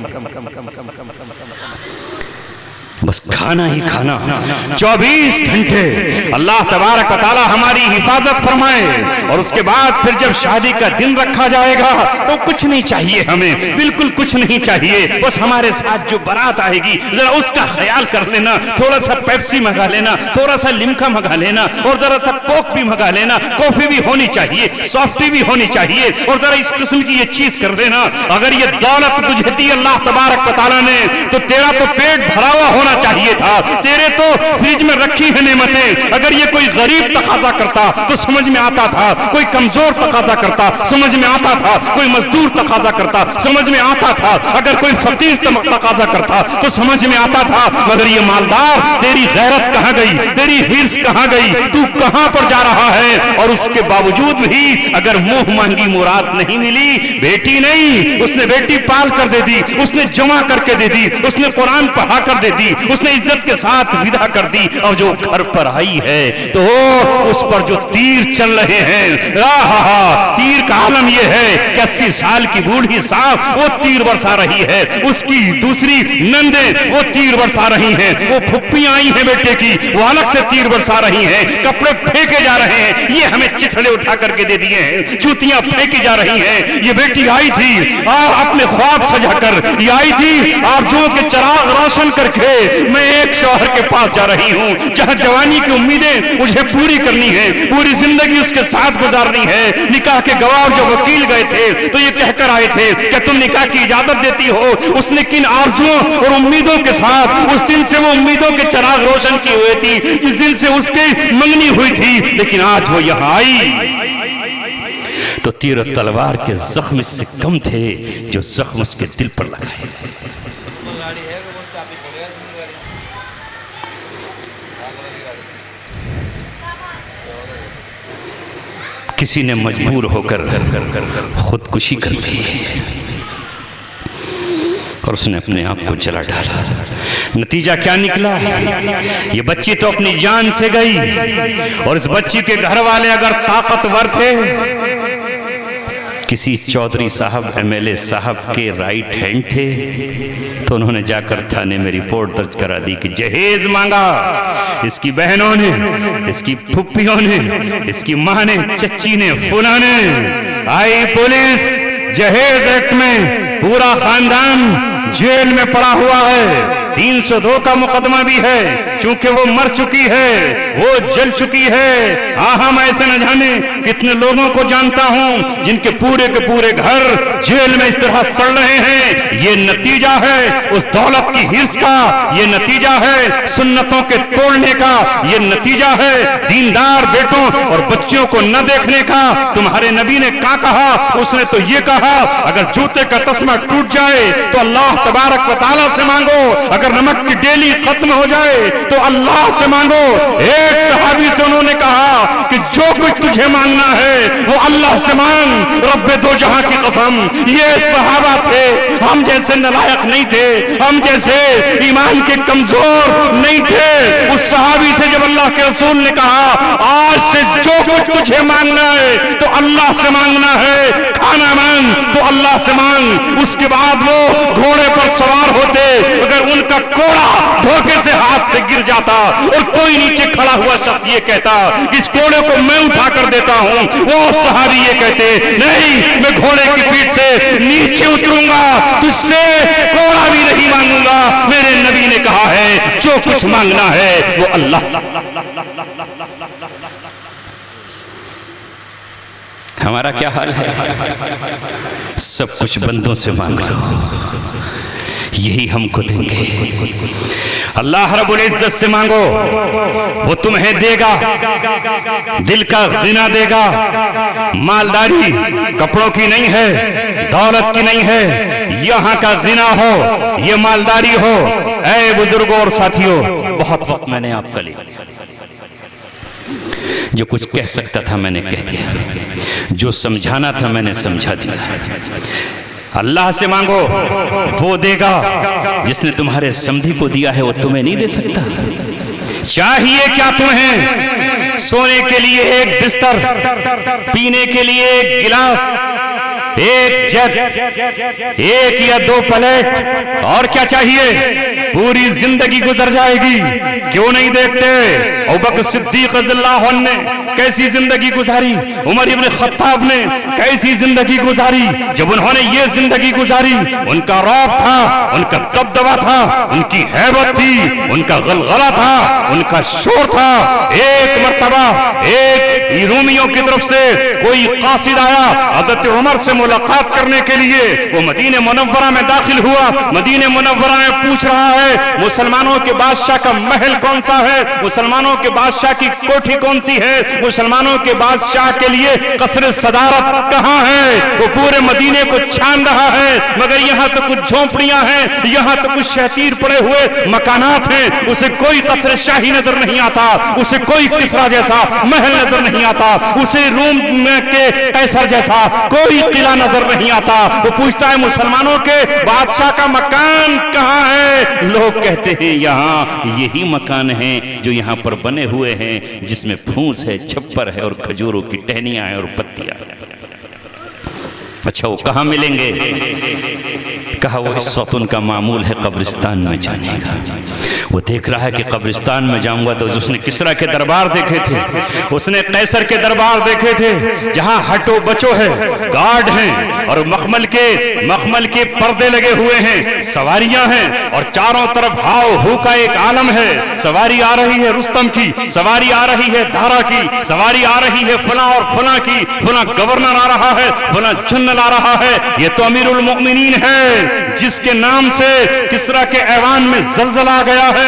بس کھانا ہی کھانا 24 گھنٹے. اللہ تبارک و تعالی ہماری حفاظت فرمائے. اور اس کے بعد پھر جب شادی کا دن رکھا جائے گا تو کچھ نہیں چاہیے, ہمیں بالکل کچھ نہیں چاہیے. بس ہمارے ساتھ جو بارات آئے گی ذرا اس کا خیال کر لینا, تھوڑا سا پیپسی منگا لینا, تھوڑا سا لمکا منگا لینا, اور ذرا سا کوک بھی منگا لینا. کافی بھی ہونی چاہیے, سافٹی بھی ہونی چاہیے, اور ذرا اس قسم کی یہ چیز کر لینا. اگر یہ دولت تجھے دی اللہ تبارک و تعالی نے تو تیرا تو پیٹ بھرا ہوا ہونا چاہیے تھا, تیرے تو فریج میں رکھی ہیں نعمتیں. اگر یہ کوئی غریب تقاضا کرتا تو سمجھ میں آتا تھا, کوئی کمزور تقاضا کرتا سمجھ میں آتا تھا, کوئی مزدور تقاضا کرتا سمجھ میں آتا تھا, اگر کوئی فقیر تقاضا کرتا تو سمجھ میں آتا تھا. مگر یہ مالدار, تیری غیرت کہاں گئی, تیری حرص کہاں گئی, تو کہاں پر جا رہا ہے؟ اور اس کے باوجود بھی اگر منہ مانگی مراد نہیں ملی, بیٹی نہیں, اس نے بیٹی پال کر دے دی, اس نے جمع کر کے دے دی, اس نے قرآن پڑھا کر دے دی, اس نے عزت کے ساتھ ودا کر دی. اور جو گھر پر آئی ہے تو اس پر جو تیر چل رہے ہیں, تیر کا عالم یہ ہے کہ 80 سال کی بوڑھی صاحب وہ تیر برسا رہی ہے, اس کی دوسری نندیں وہ تیر برسا رہی ہیں, وہ پھپھیاں آئی ہیں بیٹے کی وہ الگ سے تیر برسا رہی ہیں, کپڑے پھینکے جا رہے ہیں, یہ ہمیں چتھڑے اٹھا کر کے دے دیے ہیں, جوتیاں پھینکی جا رہی ہیں. یہ بیٹی آئی تھی اپنے خواب سجا کر, یہ آئی تھی آرزوؤں کے چراغ روشن کر کے. میں ایک شوہر کے پاس جا رہی ہوں جہاں جوانی کی امیدیں مجھے پوری کرنی ہے, پوری زندگی اس کے ساتھ گزارنی ہے. نکاح کے گواہ جو وکیل گئے تھے تو یہ کہہ کر آئے تھے کہ تم نکاح کی اجازت دیتی ہو. اس نے کن آرزوؤں اور امیدوں کے ساتھ اس دن سے وہ امیدوں کے چراغ روشن کی ہوئی تھی جس دن سے اس کی منگنی ہوئی تھی, لیکن آج وہ یہاں آئی تو تیر و تلوار کے زخم اس سے کم تھے جو زخم اس کے دل پر لگائے. کسی نے مجبور ہو کر خودکشی کر لی اور اس نے اپنے آپ کو جلا ڈالا. نتیجہ کیا نکلا؟ یہ بچی تو اپنی جان سے گئی, اور اس بچی کے گھر والے اگر طاقتور تھے کسی چودھری صاحب MLA صاحب کے رائٹ ہینڈ تھے، تو انہوں نے جا کر تھانے میں رپورٹ درج کرا دی کہ جہیز مانگا، اس کی بہنوں نے، اس کی پھپھیوں نے، اس کی ماں نے، چچی نے، فلاں نے، آئی پولیس، جہیز ایکٹ میں پورا خاندان جیل میں پڑا ہوا ہے، 302 کا مقدمہ بھی ہے، چونکہ وہ مر چکی ہے، وہ جل چکی ہے۔ ہم ایسے نہ جانے کتنے لوگوں کو جانتا ہوں جن کے پورے گھر جیل میں اس طرح سڑ رہے ہیں۔ یہ نتیجہ ہے اس دولت کی حرص کا، یہ نتیجہ ہے سنتوں کے توڑنے کا، یہ نتیجہ ہے دیندار بیٹوں اور بچوں کو نہ دیکھنے کا۔ تمہارے نبی نے کیا کہا؟ اس نے تو یہ کہا اگر جوتے کا تسمہ ٹوٹ جائے تو اللہ تبارک و تعالیٰ سے مانگو، اگر نمک کی ڈیلی ختم ہو جائے تو اللہ سے مانگو۔ ایک صحابی سے انہوں نے کہا کہ جو کچھ تجھے مانگنا ہے وہ اللہ سے مانگ، رب دو جہاں کی قسم۔ یہ صحابہ تھے، ہم جیسے نالائق نہیں تھے، ہم جیسے ایمان کے کمزور نہیں تھے۔ اس صحابی سے جب اللہ کے رسول نے کہا آج سے جو کچھ تجھے مانگنا ہے تو اللہ سے مانگنا ہے، کھانا مانگ تو اللہ سے مانگ۔ اس کے بعد وہ گھوڑے پر سوار ہوتے، اگر ان کا کوڑا دھوکے سے ہاتھ سے گر جاتا اور کوئی نیچے کھڑا ہوا شخص یہ کہتا کہ اس گھوڑے کو میں اٹھا کر دیتا ہوں، وہ صحابی یہ کہتے نہیں، میں گھوڑے کی پیٹھ سے نیچے اتروں گا، تجھ سے کوڑا بھی نہیں مانگوں گا۔ میرے نبی نے کہا ہے جو کچھ مانگنا ہے وہ اللہ سے۔ ہمارا کیا حال ہے؟ سب کچھ بندوں سے مانگ لو، یہی ہم کو دیں گے۔ اللہ رب العزت سے مانگو، وہ تمہیں دے گا، دل کا غنا دے گا۔ مالداری کپڑوں کی نہیں ہے، دولت کی نہیں ہے، یہاں کا غنا ہو، یہ مالداری ہو۔ اے بزرگوں اور ساتھیوں، بہت وقت میں نے آپ کا لیا، جو کچھ کہہ سکتا تھا میں نے کہہ دیا، جو سمجھانا تھا میں نے سمجھا دیا۔ اللہ سے مانگو، وہ دے گا۔ جس نے تمہارے سمدھی کو دیا ہے وہ تمہیں نہیں دے سکتا۔ چاہیے کیا تمہیں؟ سونے کے لیے ایک بستر، پینے کے لیے ایک گلاس، ایک جگ، ایک یا دو پلیٹ، اور کیا چاہیے؟ پوری زندگی گزر جائے گی۔ کیوں نہیں دیکھتے ابوبکر صدیق رضی اللہ عنہ نے کیسی زندگی گزاری، عمر ابن خطاب نے کیسی زندگی گزاری۔ جب انہوں نے یہ زندگی گزاری، ان کا رعب تھا، ان کا دبدبہ تھا، ان کی ہیبت تھی، ان کا غلغلہ تھا، ان کا شور تھا۔ ایک مرتبہ ایک رومیوں کی طرف سے کوئی قاصد آیا حضرت عمر سے ملاقات کرنے کے لیے، وہ مدینہ منورہ میں داخل ہوا، مدینہ منورہ میں پوچھ رہا ہے مسلمانوں کے بادشاہ کا محل کون سا ہے، مسلمانوں کے بادشاہ کی کوٹھی کون سی ہے، مسلمانوں کے بادشاہ کے لیے قصر صدارت کہاں ہے۔ وہ پورے مدینے کو چھان رہا ہے، مگر یہاں تو کچھ جھونپڑیاں ہیں، یہاں تو کچھ شہتیر پڑے ہوئے مکانات ہیں۔ اسے کوئی قصر شاہی نظر نہیں آتا، اسے کوئی کسرا جیسا محل نظر نہیں آتا، اسے روم کے قیصر جیسا کوئی قلعہ نظر نہیں آتا۔ وہ پوچھتا ہے مسلمانوں کے بادشاہ کا مکان کہاں ہے؟ لوگ کہتے ہیں یہاں یہی مکان ہیں جو یہاں پر بنے ہوئے ہیں، جس میں پھونس ہے، چھپر ہے اور کھجوروں کی ٹہنیاں ہیں اور پتیاں ہیں۔ اچھا وہ کہاں ملیں گے؟ کہا وہ اس وقت ان کا معمول ہے قبرستان میں جانے کا۔ وہ دیکھ رہا ہے کہ قبرستان میں جاؤں گا تو اس نے کسرا کے دربار دیکھے تھے، اس نے قیصر کے دربار دیکھے تھے، جہاں ہٹو بچو ہے، گارڈ ہیں اور مخمل کے پردے لگے ہوئے ہیں، سواریاں ہیں اور چاروں طرف ہاؤ ہو کا ایک عالم ہے۔ سواری آ رہی ہے رستم کی، سواری آ رہی ہے دھارا کی، سواری آ رہی ہے فلاں اور فلاں کی، فلاں گورنر آ رہا ہے، فلاں جنرل آ رہا ہے۔ یہ تو امیر المؤمنین ہے جس کے نام سے کسرا کے ایوان میں زلزلہ آ گیا ہے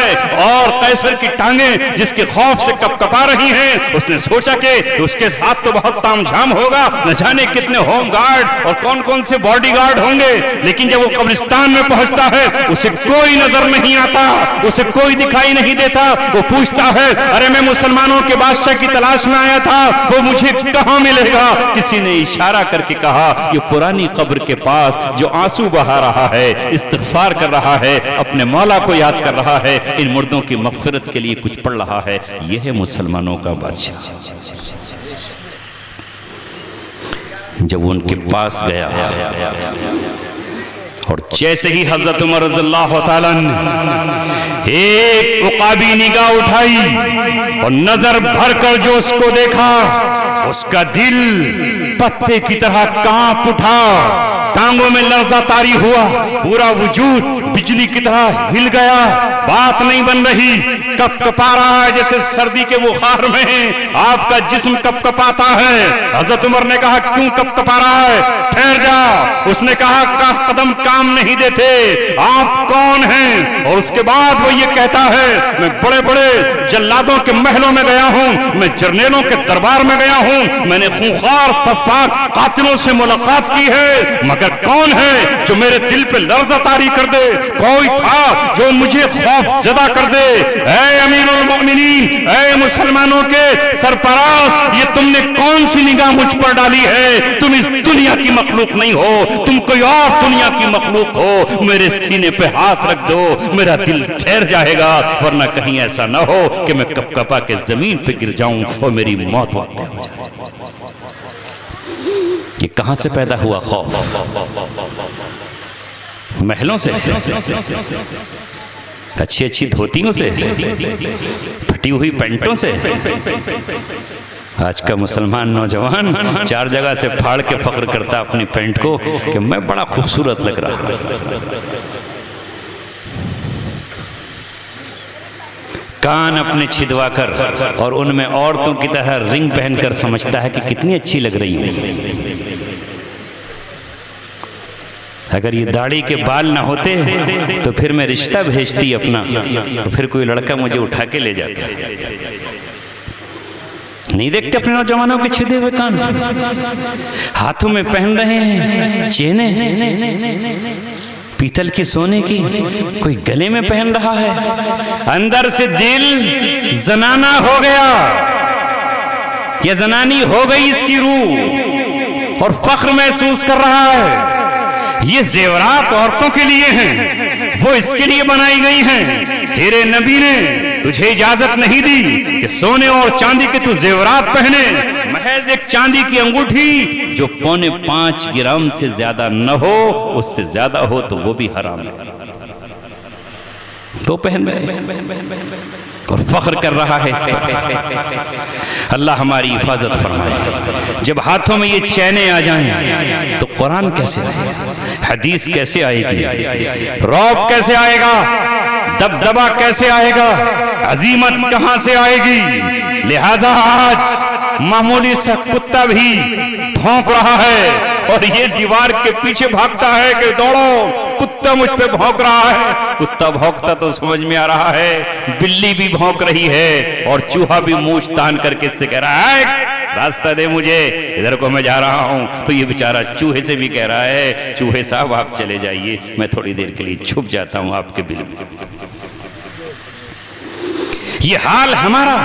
اور قیصر کی ٹانگیں جس کے خوف سے کپ کپا رہی ہیں۔ اس نے سوچا کہ اس کے ساتھ تو بہت تام جھام ہوگا، نہ جانے کتنے ہوم گارڈ اور کون کون سے باڈی گارڈ ہوں گے۔ لیکن جب وہ قبرستان میں پہنچتا ہے اسے کوئی نظر نہیں آتا، اسے کوئی دکھائی نہیں دیتا۔ وہ پوچھتا ہے ارے میں مسلمانوں کے بادشاہ کی تلاش میں آیا تھا، وہ مجھے کہاں ملے گا؟ کسی نے اشارہ کر کے کہا یہ پرانی قبر کے پاس جو آنسو بہا رہا ہے، استغفار کر رہا ہے، اپنے مولا کو یاد کر رہا ہے، ان مردوں کی مغفرت کے لیے کچھ پڑھ رہا ہے، یہ ہے مسلمانوں کا بادشاہ۔ جب ان کے پاس گیا اور جیسے ہی حضرت عمر رضی اللہ تعالیٰ نے ایک عقابی نگاہ اٹھائی اور نظر بھر کر جو اس کو دیکھا، اس کا دل پتے کی طرح کانپ اٹھا، ٹانگوں میں لرزہ طاری ہوا، پورا وجود بجلی کی طرح ہل گیا، بات نہیں بن رہی، کپ کپا رہا ہے جیسے سردی کے بخار میں آپ کا جسم کپ کپاتا ہے۔ حضرت عمر نے کہا کیوں کپ کپا رہا ہے؟ ٹھہر جا۔ اس نے کہا قدم کام نہیں دیتے، آپ کون ہیں؟ اور اس کے بعد وہ یہ کہتا ہے میں بڑے بڑے جلادوں کے محلوں میں گیا ہوں، میں جرنیلوں کے دربار میں گیا ہوں، میں نے خونخوار سفاک قاتلوں سے ملاقات کی ہے، مگر کون ہے جو میرے دل پہ لرزہ طاری کر دے؟ کوئی تھا جو مجھے خوف زدہ کر دے؟ اے امیر المؤمنین، اے مسلمانوں کے سرپرست، یہ تم نے کون سی نگاہ مجھ پر ڈالی ہے؟ تم اس دنیا کی مخلوق نہیں ہو، تم کوئی اور دنیا کی مخلوق ہو۔ میرے سینے پہ ہاتھ رکھ دو، میرا دل ٹھہر جائے گا، ورنہ کہیں ایسا نہ ہو کہ میں کپ کپا کے زمین پہ گر جاؤں اور میری موت واقع ہو جائے۔ یہ کہاں سے پیدا ہوا خوف؟ محلوں سے، اچھی اچھی دھوتیوں سے، پھٹی ہوئی پینٹوں سے۔ آج کا مسلمان نوجوان 4 جگہ سے پھاڑ کے فخر کرتا اپنی پینٹ کو کہ میں بڑا خوبصورت لگ رہا ہوں۔ کان اپنے چھدوا کر اور ان میں عورتوں کی طرح رنگ پہن کر سمجھتا ہے کہ کتنی اچھی لگ رہی ہوں۔ اگر یہ داڑھی کے بال نہ ہوتے تو پھر میں رشتہ بھیجتی اپنا، تو پھر کوئی لڑکا مجھے اٹھا کے لے جاتا۔ نہیں دیکھتے اپنے نوجوانوں کے چھدے ہوئے کان؟ ہاتھوں میں پہن رہے ہیں چینیں پیتل کی، سونے کی، کوئی گلے میں پہن رہا ہے۔ اندر سے دل زنانہ ہو گیا، یہ زنانی ہو گئی اس کی روح، اور فخر محسوس کر رہا ہے۔ یہ زیورات عورتوں کے لیے ہیں، وہ اس کے لیے بنائی گئی ہیں۔ تیرے نبی نے تجھے اجازت نہیں دی کہ سونے اور چاندی کے تو زیورات پہنے، محض ایک چاندی کی انگوٹھی جو 5.25 گرام سے زیادہ نہ ہو، اس سے زیادہ ہو تو وہ بھی حرام ہے، تو پہن رہے اور فخر کر رہا ہے اس پر۔ اللہ ہماری حفاظت فرمائے۔ جب ہاتھوں میں یہ چینیں آ جائیں تو قرآن کیسے آئے گا؟ حدیث کیسے آئے گی؟ رعب کیسے آئے گا؟ دبدبہ کیسے آئے گا؟ عظیمت کہاں سے آئے گی؟ لہذا آج معمولی سا کتا بھی بھونک رہا ہے اور یہ دیوار کے پیچھے بھاگتا ہے کہ دوڑو، کتا مجھ پہ بھونک رہا ہے۔ کتا بھونکتا تو سمجھ میں آ رہا ہے، بلی بھی بھونک رہی ہے، اور چوہا بھی مونچھ تان کر کے اس سے کہہ رہا ہے راستہ دے مجھے، ادھر کو میں جا رہا ہوں۔ تو یہ بیچارہ چوہے سے بھی کہہ رہا ہے چوہے صاحب آپ چلے جائیے، میں تھوڑی دیر کے لیے چھپ جاتا ہوں آپ کے بل میں۔ یہ حال ہمارا۔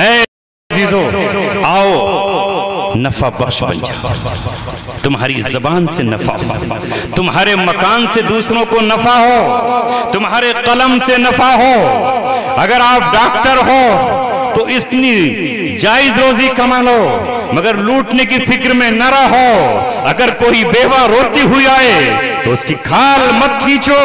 اے عزیزو، آؤ نفع بخش بن جاؤ، تمہاری زبان سے نفع ہو، تمہارے مکان سے دوسروں کو نفع ہو، تمہارے قلم سے نفع ہو۔ اگر آپ ڈاکٹر ہو تو اتنی جائز روزی کما لو، مگر لوٹنے کی فکر میں نہ رہو۔ اگر کوئی بیوہ روتی ہوئی آئے تو اس کی کھال مت کھینچو۔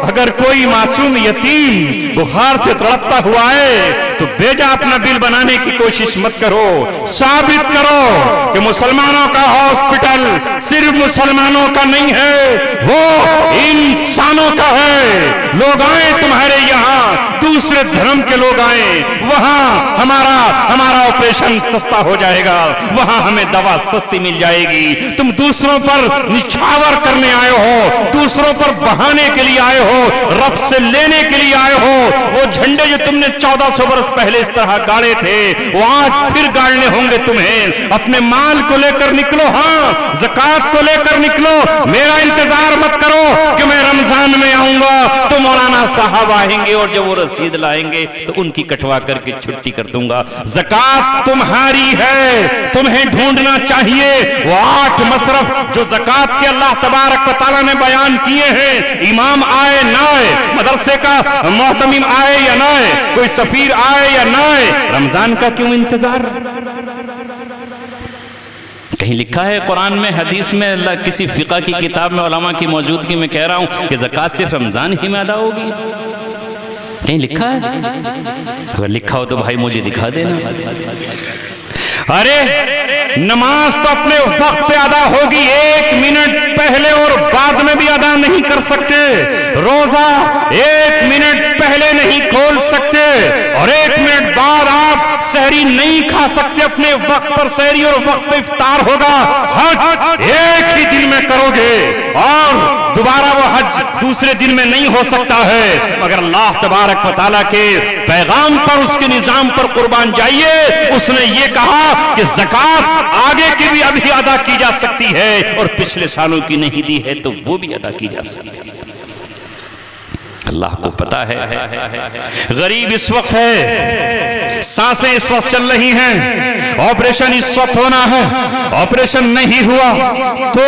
اگر کوئی معصوم یتیم بخار سے تڑپتا ہوا ہے تو بیجا اپنا بل بنانے کی کوشش مت کرو۔ ثابت کرو کہ مسلمانوں کا ہاسپٹل صرف مسلمانوں کا نہیں ہے، وہ انسانوں کا ہے۔ لوگ آئیں تمہارے یہاں، دوسرے دھرم کے لوگ آئیں، وہاں ہمارا آپریشن سستا ہو جائے گا، وہاں ہمیں دوا سستی مل جائے گی۔ تم دوسروں پر نچھاور کرنے آئے ہو، دوسروں پر بہانے کے لیے آئے ہو، رب سے لینے کے لیے آئے ہو۔ وہ جھنڈے جو تم نے 1400 برس پہلے اس طرح گاڑے تھے، وہ آج پھر گاڑنے ہوں گے تمہیں۔ اپنے مال کو لے کر نکلو، ہاں زکوٰۃ کو لے کر نکلو۔ میرا انتظار مت کرو کہ میں رمضان میں آؤں گا تو مولانا صاحب آئیں گے اور جب وہ رسید لائیں گے تو ان کی کٹوا کر کے چھٹی کر دوں گا۔ زکوٰۃ تمہاری ہے، تمہیں ڈھونڈنا چاہیے وہ 8 مصرف جو زکوٰۃ کے اللہ تبارک و تعالیٰ نے بیان کیے ہیں۔ امام آئے نہ آئے، مدرسے کا محتمم آئے یا نہ آئے، کوئی سفیر آئے یا نہ آئے، رمضان کا کیوں انتظار؟ کہیں لکھا ہے قرآن میں، حدیث میں، اللہ کسی فقہ کی کتاب میں علماء کی موجودگی میں کہہ رہا ہوں کہ زکوٰۃ صرف رمضان ہی میں ادا ہوگی؟ کہیں لکھا ہے؟ اگر لکھا ہو تو بھائی مجھے دکھا دینا۔ ارے نماز تو اپنے وقت پہ ادا ہوگی، 1 منٹ پہلے اور بعد میں بھی ادا نہیں کر سکتے۔ روزہ 1 منٹ پہلے نہیں کھول سکتے اور 1 منٹ بعد آپ سحری نہیں کھا سکتے، اپنے وقت پر سحری اور وقت پہ افطار ہوگا۔ حج ایک ہی دن میں کرو گے اور دوبارہ وہ حج دوسرے دن میں نہیں ہو سکتا ہے، مگر اللہ تبارک و تعالیٰ کے پیغام پر، اس کے نظام پر قربان جائیے۔ اس نے یہ کہا کہ زکوٰۃ آگے کی بھی ابھی ادا کی جا سکتی ہے اور پچھلے سالوں کی نہیں دی ہے تو وہ بھی ادا کی جا سکتی ہے۔ اللہ کو پتا ہے غریب اس وقت ہے، سانسیں اس وقت چل رہی ہیں، آپریشن اس وقت ہونا ہے، آپریشن نہیں ہوا تو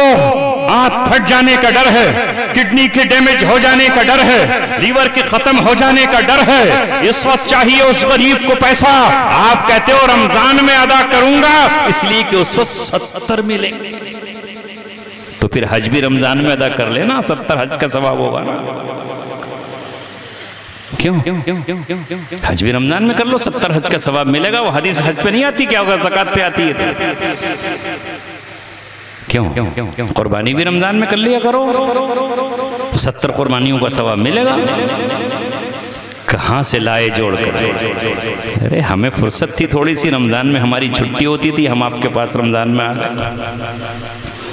آنت پھٹ جانے کا ڈر ہے، کڈنی کے ڈیمیج ہو جانے کا ڈر ہے، لیور کے ختم ہو جانے کا ڈر ہے۔ اس وقت چاہیے اس غریب کو پیسہ، آپ کہتے ہو رمضان میں ادا کروں گا اس لیے کہ اس وقت 70 ملیں گے، تو پھر حج بھی رمضان میں ادا کر لینا، 70 حج کا ثواب ہوگا نا۔ کیوں حج بھی رمضان میں کر لو، 70 حج کا ثواب ملے گا۔ وہ حدیث حج پہ نہیں آتی، کیا ہوگا زکوٰۃ پہ آتی ہے۔ کیوں قربانی بھی رمضان میں کر لیا کرو، 70 قربانیوں کا ثواب ملے گا۔ کہاں سے لائے جوڑ کر؟ ارے ہمیں فرصت تھی تھوڑی سی، رمضان میں ہماری چھٹی ہوتی تھی، ہم آپ کے پاس رمضان میں آ گئے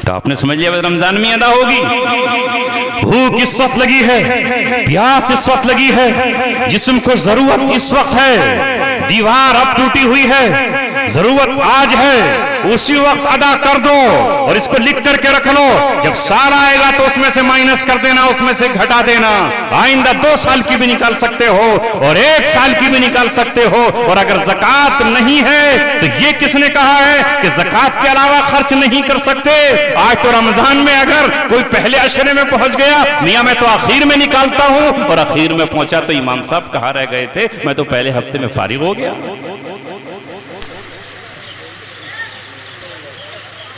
تو آپ نے سمجھ لیا رمضان میں ادا ہوگی۔ بھوک اس وقت لگی ہے، پیاس اس وقت لگی ہے، جسم کو ضرورت اس وقت ہے، دیوار اب ٹوٹی ہوئی ہے، ضرورت آج ہے، اسی وقت ادا کر دو اور اس کو لکھ کر کے رکھ لو۔ جب سال آئے گا تو اس میں سے مائنس کر دینا، اس میں سے گھٹا دینا۔ آئندہ 2 سال کی بھی نکال سکتے ہو اور 1 سال کی بھی نکال سکتے ہو۔ اور اگر زکوٰۃ نہیں ہے تو یہ کس نے کہا ہے کہ زکوٰۃ کے علاوہ خرچ نہیں کر سکتے؟ آج تو رمضان میں اگر کوئی پہلے عشرے میں پہنچ گیا، میاں میں تو آخر میں نکالتا ہوں، اور آخر میں پہنچا تو امام صاحب کہاں رہ گئے تھے، میں تو پہلے ہفتے میں فارغ ہو گیا۔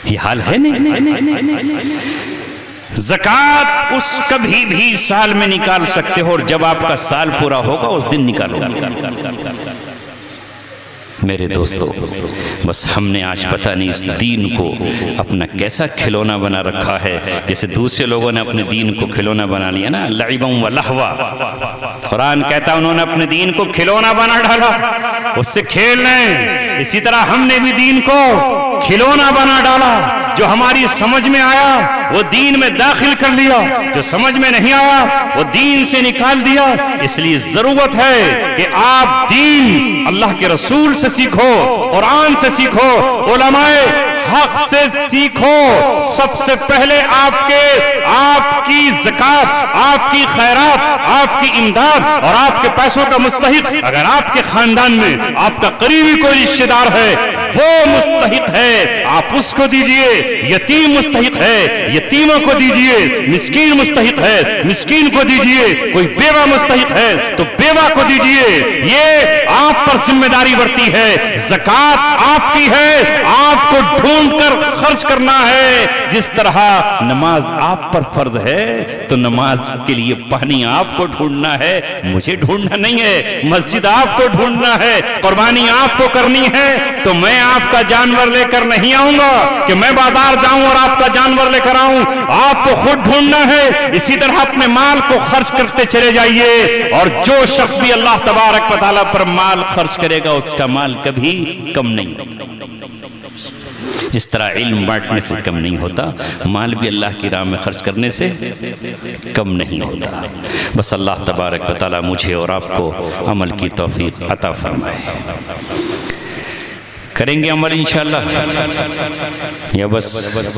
یہ حال ہے نہیں۔ زکوٰۃ اس کبھی بھی سال میں نکال سکتے ہو، اور جب آپ کا سال پورا ہوگا اس دن نکالو۔ میرے دوستو، بس ہم نے آج پتہ نہیں اس دین کو اپنا کیسا کھلونا بنا رکھا ہے، جیسے دوسرے لوگوں نے اپنے دین کو کھلونا بنا لیا نا، لعباً و لہوا۔ قرآن کہتا انہوں نے اپنے دین کو کھلونا بنا ڈالا، اس سے کھیل لیں۔ اسی طرح ہم نے بھی دین کو کھلونا بنا ڈالا، جو ہماری سمجھ میں آیا وہ دین میں داخل کر لیا، جو سمجھ میں نہیں آیا وہ دین سے نکال دیا۔ اس لیے ضرورت ہے کہ آپ دین اللہ کے رسول سے سیکھو، قرآن سے سیکھو، علماء حق سے سیکھو۔ سب سے پہلے آپ کی زکوٰۃ، آپ کی خیرات، آپ کی امداد اور آپ کے پیسوں کا مستحق، اگر آپ کے خاندان میں آپ کا قریبی کوئی رشتہ دار ہے وہ مستحق ہے، آپ اس کو دیجئے۔ یتیم مستحق ہے، یتیموں کو دیجئے۔ مسکین مستحق ہے، مسکین کو دیجئے۔ کوئی بیوہ مستحق ہے تو بیوہ کو دیجئے۔ یہ آپ پر ذمہ داری بڑھتی ہے، زکوٰۃ آپ کی ہے، آپ کو ڈھونڈ کر خرچ کرنا ہے۔ جس طرح نماز آپ پر فرض ہے تو نماز کے لیے پانی آپ کو ڈھونڈنا ہے، مجھے ڈھونڈنا نہیں ہے۔ مسجد آپ کو ڈھونڈنا ہے، قربانی آپ کو کرنی ہے۔ تو میں آپ کا جانور لے کر نہیں آؤں گا کہ میں بازار جاؤں اور آپ کا جانور لے کر آؤں، آپ کو خود ڈھونڈنا ہے۔ اسی طرح اپنے مال کو خرچ کرتے چلے جائیے، اور جو شخص بھی اللہ تبارک و تعالیٰ پر مال خرچ کرے گا اس کا مال کبھی کم نہیں ہوتا۔ جس طرح علم بانٹنے سے کم نہیں ہوتا، مال بھی اللہ کی راہ میں خرچ کرنے سے کم نہیں ہوتا۔ بس اللہ تبارک و تعالیٰ مجھے اور آپ کو عمل کی توفیق عطا فرمائے۔ کریں گے عمل انشاءاللہ، یا بس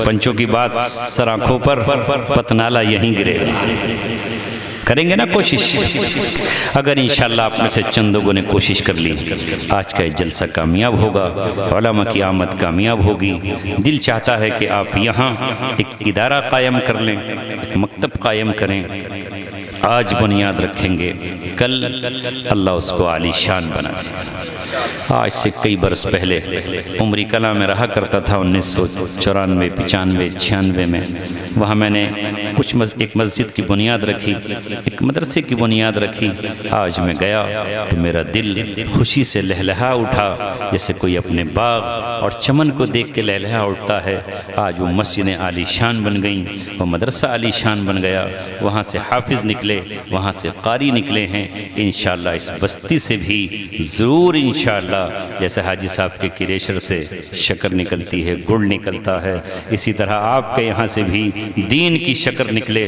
پنچوں کی بات سر آنکھوں پر پتنالہ یہیں گرے گا؟ کریں گے نا کوشش؟ اگر انشاءاللہ آپ میں سے چند لوگوں نے کوشش کر لی، آج کا یہ جلسہ کامیاب ہوگا، علماء کی آمد کامیاب ہوگی۔ دل چاہتا ہے کہ آپ یہاں ایک ادارہ قائم کر لیں، ایک مکتب قائم کریں۔ آج بنیاد رکھیں گے، کل اللہ اس کو عالی شان بنا دے۔ آج سے کئی برس پہلے عمری کلا میں رہا کرتا تھا 1994 95 96 میں. وہاں میں نے ایک مسجد کی بنیاد رکھی, ایک مدرسے کی بنیاد رکھی. آج میں گیا تو میرا دل خوشی سے لہلہا اٹھا, جیسے کوئی اپنے باغ اور چمن کو دیکھ کے لہلہا اٹھتا ہے. آج وہ مسجدیں عالی شان بن گئیں, وہ مدرسہ عالی شان بن گیا. وہاں سے حافظ نکلے, وہاں سے قاری نکلے ہیں. انشاءاللہ اس بستی سے بھی ضرور انشاءاللہ, جیسے حاجی صاحب کے کریشر سے شکر نکلتی ہے, گڑ نکلتا ہے, اسی طرح آپ کے یہاں سے بھی دین کی شکر نکلے,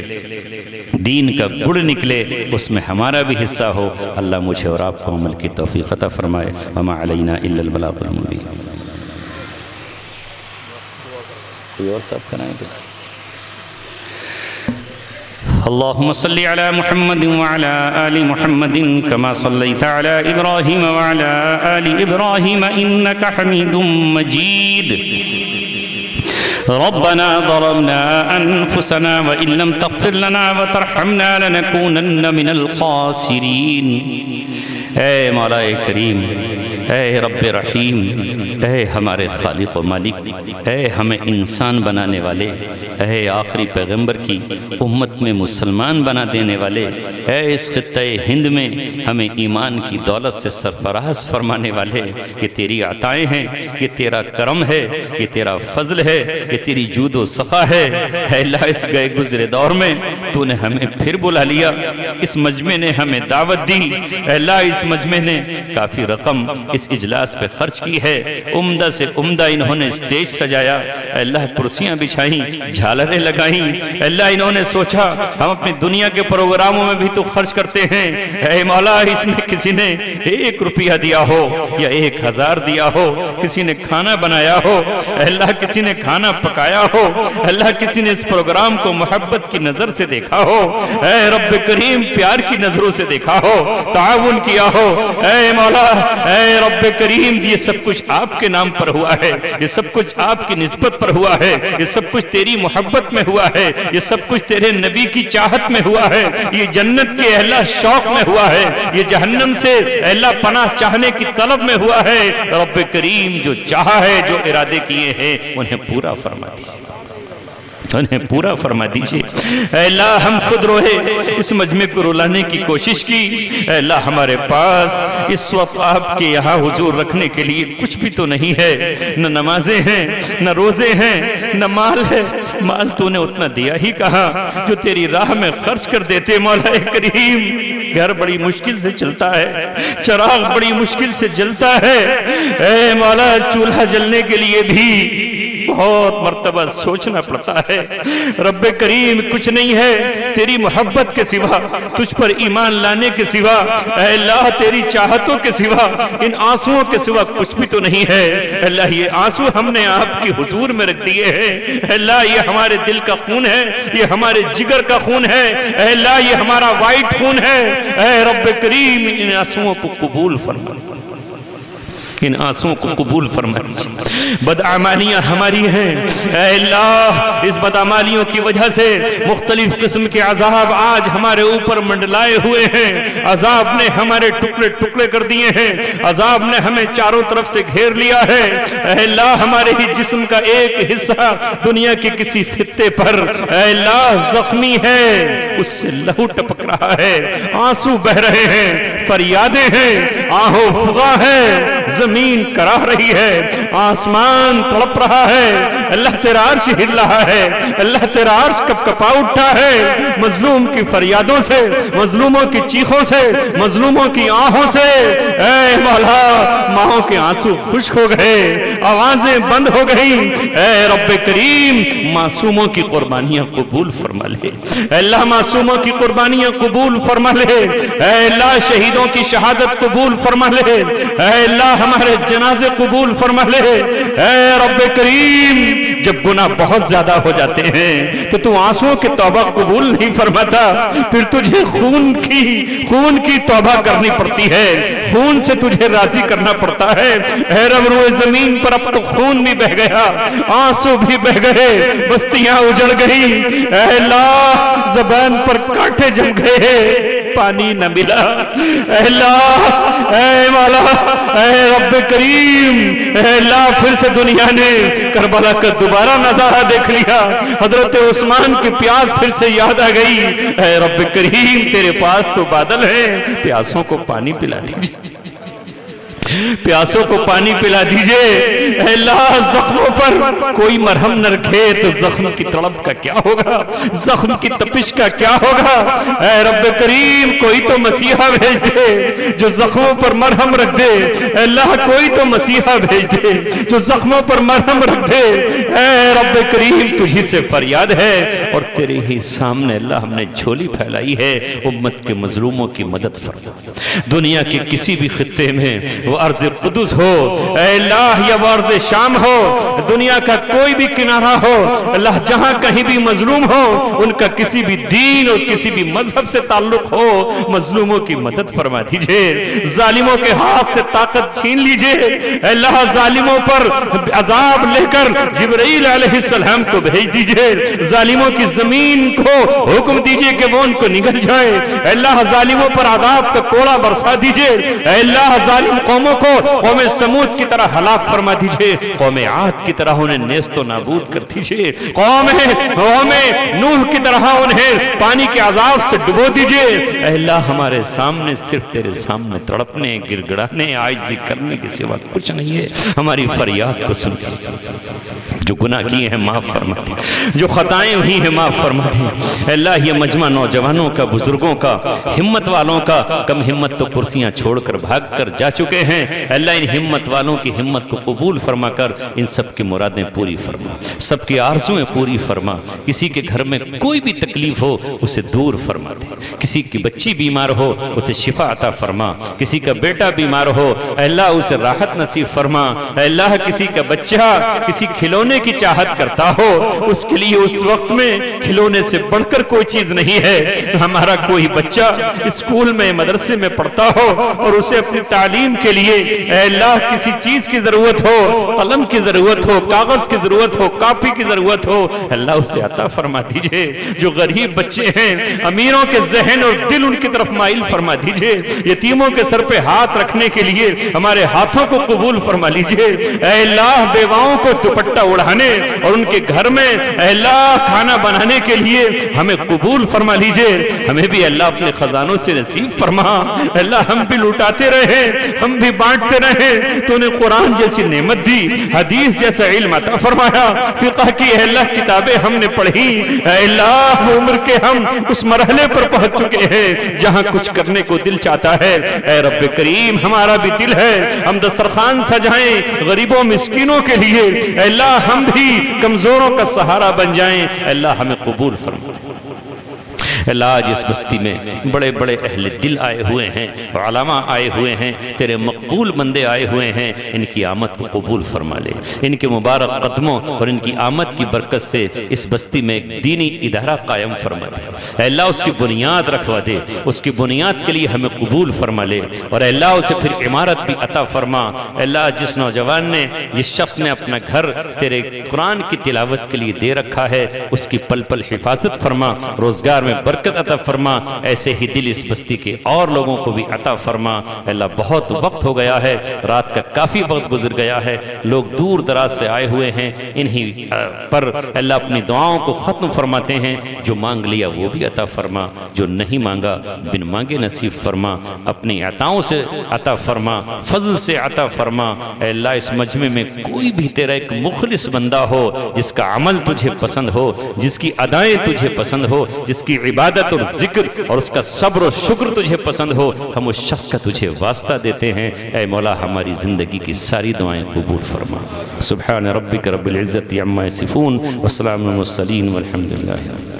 دین کا گڑ نکلے, اس میں ہمارا بھی حصہ ہو. اللہ مجھے اور آپ کو عمل کی توفیق عطا فرمائے. وما علینا الا البلاغ المبین. کوئی اور صاحب کرائیں گے؟ اللهم صل على محمد وعلى آل محمد كما صليت على إبراهيم وعلى آل إبراهيم إنك حميد مجيد. ربنا ظلمنا أنفسنا وإن لم تغفر لنا وترحمنا لنكونن من الخاسرين. اے مولا کریم, اے رب رحیم, اے ہمارے خالق و مالک, اے ہمیں انسان بنانے والے, اے آخری پیغمبر کی امت میں مسلمان بنا دینے والے, اے اس خطہ ہند میں ہمیں ایمان کی دولت سے سرفراز فرمانے والے. یہ تیری عطائیں ہیں, یہ تیرا کرم ہے, یہ تیرا فضل ہے, یہ تیری جود و سخا ہے. اے اللہ, اس گئے گزرے دور میں تو نے ہمیں پھر بلا لیا, اس مجمع نے ہمیں دعوت دی. اے اللہ, اس مجمع نے کافی رقم اس اجلاس پہ خرچ کی ہے, عمدہ سے عمدہ انہوں نے اسٹیج سجایا. اے اللہ, کرسیاں بچھائیں, جھالریں لگائیں. اے اللہ, انہوں نے سوچا ہم اپنی دنیا کے پروگراموں میں بھی تو خرچ کرتے ہیں. اے مولا, اس میں کسی نے 1 روپیہ دیا ہو یا 1000 دیا ہو, کسی نے کھانا بنایا ہو, اے اللہ کسی نے کھانا پکایا ہو, اے اللہ کسی نے اس پروگرام کو محبت کی نظر سے دیکھا ہو, اے رب کریم پیار کی نظروں سے دیکھا ہو, تعاون کیا ہو. اے مولا, اے رب کریم, یہ سب کچھ آپ کے نام پر ہوا ہے, یہ سب کچھ آپ کی نسبت پر ہوا ہے, یہ سب کچھ تیری محبت میں ہوا ہے, یہ سب کچھ تیرے نبی کی چاہت میں ہوا ہے, یہ جنت کے اہل شوق میں ہوا ہے, یہ جہنم سے اہل پناہ چاہنے کی طلب میں ہوا ہے. رب کریم, جو چاہا ہے, جو ارادے کیے ہیں, انہیں پورا فرما دیجیے, انہیں پورا فرما دیجئے. اے اللہ, ہم خود روئے, اس مجمع کو رلانے کی کوشش کی. اے اللہ, ہمارے پاس اس وقت آپ کے یہاں حضور رکھنے کے لیے کچھ بھی تو نہیں ہے, نہ نمازیں ہیں, نہ روزے ہیں, نہ مال ہے. مال تو نے اتنا دیا ہی کہاں جو تیری راہ میں خرچ کر دیتے. مولا کریم, گھر بڑی مشکل سے چلتا ہے, چراغ بڑی مشکل سے جلتا ہے. اے مولا, چولہا جلنے کے لیے بھی بہت مرتبہ سوچنا پڑتا ہے. رب کریم, کچھ نہیں ہے تیری محبت کے سوا, تجھ پر ایمان لانے کے سوا, اے اللہ تیری چاہتوں کے سوا, ان آنسوؤں کے سوا کچھ بھی تو نہیں ہے. اے اللہ, یہ آنسو ہم نے آپ کی حضور میں رکھ دیے ہیں. اے اللہ, یہ ہمارے دل کا خون ہے, یہ ہمارے جگر کا خون ہے. اے اللہ, یہ ہمارا وائٹ خون ہے. اے رب کریم, ان آنسوؤں کو قبول فرما, ان آنسوؤں کو قبول فرما. بدعمالیاں ہماری ہیں. اے اللہ, اس بدعمالیوں کی وجہ سے مختلف قسم کے عذاب آج ہمارے اوپر منڈلائے ہوئے ہیں. عذاب نے ہمارے ٹکڑے ٹکڑے کر دیے ہیں, عذاب نے ہمیں چاروں طرف سے گھیر لیا ہے. اے اللہ, ہمارے ہی جسم کا ایک حصہ دنیا کے کسی خطے پر اے اللہ زخمی ہے, اس سے لہو ٹپک رہا ہے, آنسو بہ رہے ہیں, فریادیں ہیں, آہو فغاں ہے, زمین کراہ رہی ہے, آسمان تڑپ رہا ہے. اللہ تیرا عرش ہل رہا ہے, اللہ تیرا عرش کپ کپا اٹھا ہے. مظلوم کی فریادوں سے, مظلوموں کی چیخوں سے, مظلوموں کی آہوں سے. اے مولا, ماؤں کے آنسو خشک ہو گئے, آوازیں بند ہو گئیں. اے رب کریم, معصوموں کی قربانیاں قبول فرما لے. اے اللہ, معصوموں کی قربانیاں قبول فرما لے. اے اللہ, شہیدوں کی شہادت قبول فرما لے. اے اللہ, ہمارے جنازے قبول فرما لے. اے رب کریم, جب گناہ بہت زیادہ ہو جاتے ہیں تو تو آنسوؤں کی توبہ قبول نہیں فرماتا, پھر تجھے خون کی توبہ کرنی پڑتی ہے, خون سے تجھے راضی کرنا پڑتا ہے. اے رب, روئے زمین پر اب تو خون بھی بہ گیا, آنسو بھی بہ گئے, بستیاں اجڑ گئی. اے اللہ, زبان پر کانٹے جم گئے. پانی نہ ملا۔ اے اللہ، اے مولا، اے رب کریم، اے اللہ پھر سے دنیا نے کربلا کا دوبارہ نظارہ دیکھ لیا، حضرت عثمان کی پیاس پھر سے یاد آ گئی۔ اے رب کریم تیرے پاس تو بادل ہے، پیاسوں کو پانی پلا دیجئے، پیاسوں کو پانی پلا دیجئے۔ اے اللہ زخموں پر کوئی مرہم نہ رکھے تو زخم کی تڑپ کا کیا ہوگا، زخم کی تپش کا کیا ہوگا۔ اے رب کریم کوئی تو مسیحا بھیج دے جو زخموں پر مرہم رکھ دے، اے اللہ کوئی تو مسیحا بھیج دے جو زخموں پر مرہم رکھ دے۔ اے رب کریم تجھی سے فریاد ہے اور تیرے ہی سامنے اللہ ہم نے جھولی پھیلائی ہے، امت کے مظلوموں کی مدد فرما۔ دنیا کے کسی بھی خطے میں وہ ارض قدس ہو اے اللہ یا وہ ارض شام ہو، دنیا کا کوئی بھی کنارہ ہو اللہ، جہاں کہیں بھی مظلوم ہو، ان کا کسی بھی دین اور کسی بھی مذہب سے تعلق ہو، مظلوموں کی مدد فرما دیجئے، ظالموں کے ہاتھ سے طاقت چھین لیجئے۔ اے اللہ ظالموں پر عذاب لے کر جبرائیل علیہ السلام کو بھیج دیجئے، ظالموں کی زمین کو حکم دیجئے کہ وہ ان کو نگل جائے۔ اے اللہ ظالموں پر عذاب کا کوڑا برسا دیجئے۔ اے اللہ ظالم قوموں کو قوم سمود کی طرح ہلاک فرما دیجئے، قوم عاد کی طرح انہیں نیست و نابود کر دیجئے، قوم نوح کی طرح انہیں پانی کے عذاب سے ڈبو دیجئے۔ اے اللہ ہمارے سامنے صرف تیرے سامنے تڑپنے، گر گڑانے، عاجزی کرنے کے سوا کچھ نہیں ہے، ہماری فریاد کو سن، جو گناہ کیے ہیں معاف فرما دے، جو خطائیں ہوئی ہیں معاف فرما دے۔ اے اللہ یہ مجمع نوجوانوں کا، بزرگوں کا، ہمت والوں کا، کم ہمت تو کرسیاں چھوڑ کر بھاگ کر جا چکے ہیں، اے اللہ ان ہمت والوں کی ہمت کو قبول فرما کر ان سب کی مرادیں پوری فرما، سب کی آرزویں پوری فرما، کسی کے گھر میں کوئی بھی تکلیف ہو اسے دور فرما دے، کسی کی بچی بیمار ہو اسے شفا عطا فرما، کسی کا بیٹا بیمار ہو اے اللہ اسے راحت نصیب فرما، اے اللہ کسی کا بچہ کسی کھلونے کی چاہت کرتا ہو اس کے لیے اس وقت میں کھلونے سے بڑھ کر کوئی چیز نہیں ہے، ہمارا کوئی بچہ اسکول میں مدرسے میں پڑھتا ہو اور اسے اپنی تعلیم کے لیے اے اللہ کسی چیز کی ضرورت ہو، قلم کی ضرورت ہو، کاغذ کی ضرورت ہو، کاپی کی ضرورت ہو، اللہ اسے عطا فرما دیجئے۔ جو غریب بچے ہیں امیروں کے ذہن اور دل ان کی طرف مائل فرما دیجئے، یتیموں کے سر پہ ہاتھ رکھنے کے لیے ہمارے ہاتھوں کو قبول فرما لیجئے، اے اللہ بیواؤں کو دوپٹہ اڑانے اور ان کے گھر میں اے اللہ کھانا بنانے کے لیے ہمیں قبول فرما لیجئے، ہمیں بھی اللہ اپنے خزانوں سے نصیب فرما، اے اللہ ہم بھی لوٹاتے رہے، ہم بھی بانٹتے رہے، تو نے قرآن جیسی نعمت دی، حدیث جیسا علم عطا فرمایا، فقہ کی اے اللہ کتابیں ہم نے پڑھی، اے اللہ عمر کے ہم اس مرحلے پر پہنچ چکے ہیں جہاں کچھ کرنے کو دل چاہتا ہے، اے رب کریم ہمارا بھی دل ہے ہم دسترخوان سجائیں غریبوں مسکینوں کے لیے، اے اللہ ہم بھی کمزوروں کا سہارا بن جائیں، اے اللہ ہمیں قبول فرما۔ اللہ آج اس بستی میں بڑے بڑے اہل دل آئے ہوئے ہیں، علماء آئے ہوئے ہیں، تیرے مقبول بندے آئے ہوئے ہیں، ان کی آمد کو قبول فرما لے، ان کے مبارک قدموں اور ان کی آمد کی برکت سے اس بستی میں ایک دینی ادارہ قائم فرما دے، اے اللہ اس کی بنیاد رکھوا دے، اس کی بنیاد کے لیے ہمیں قبول فرما لے، اور اے اللہ اسے پھر عمارت بھی عطا فرما۔ اے اللہ جس نوجوان نے، جس شخص نے اپنا گھر تیرے قرآن کی تلاوت کے لیے دے رکھا ہے اس کی پل پل حفاظت فرما، روزگار میں برکت عطا فرما، ایسے ہی دل اس بستی کے اور لوگوں کو بھی عطا فرما۔ اللہ بہت وقت ہو گیا ہے، رات کا کافی وقت گزر گیا ہے، لوگ دور دراز سے آئے ہوئے ہیں، انہی پر اللہ اپنی دعاؤں کو ختم فرماتے ہیں، جو مانگ لیا وہ بھی عطا فرما، جو نہیں مانگا بن مانگے نصیب فرما، اپنی عطاؤں سے عطا فرما، فضل سے عطا فرما۔ اے اللہ اس مجمع میں کوئی بھی تیرا ایک مخلص بندہ ہو جس کا عمل تجھے پسند ہو، جس کی ادائیں تجھے پسند ہو، جس کی عبادت اور ذکر اور اس کا صبر و شکر تجھے پسند ہو، ہم اس شخص کا تجھے واسطہ دیتے ہیں۔ اے مولا ہماری زندگی کی ساری دعائیں قبول فرما۔ سبحان ربک رب العزت عما یصفون وسلام علی المرسلین والحمد للہ۔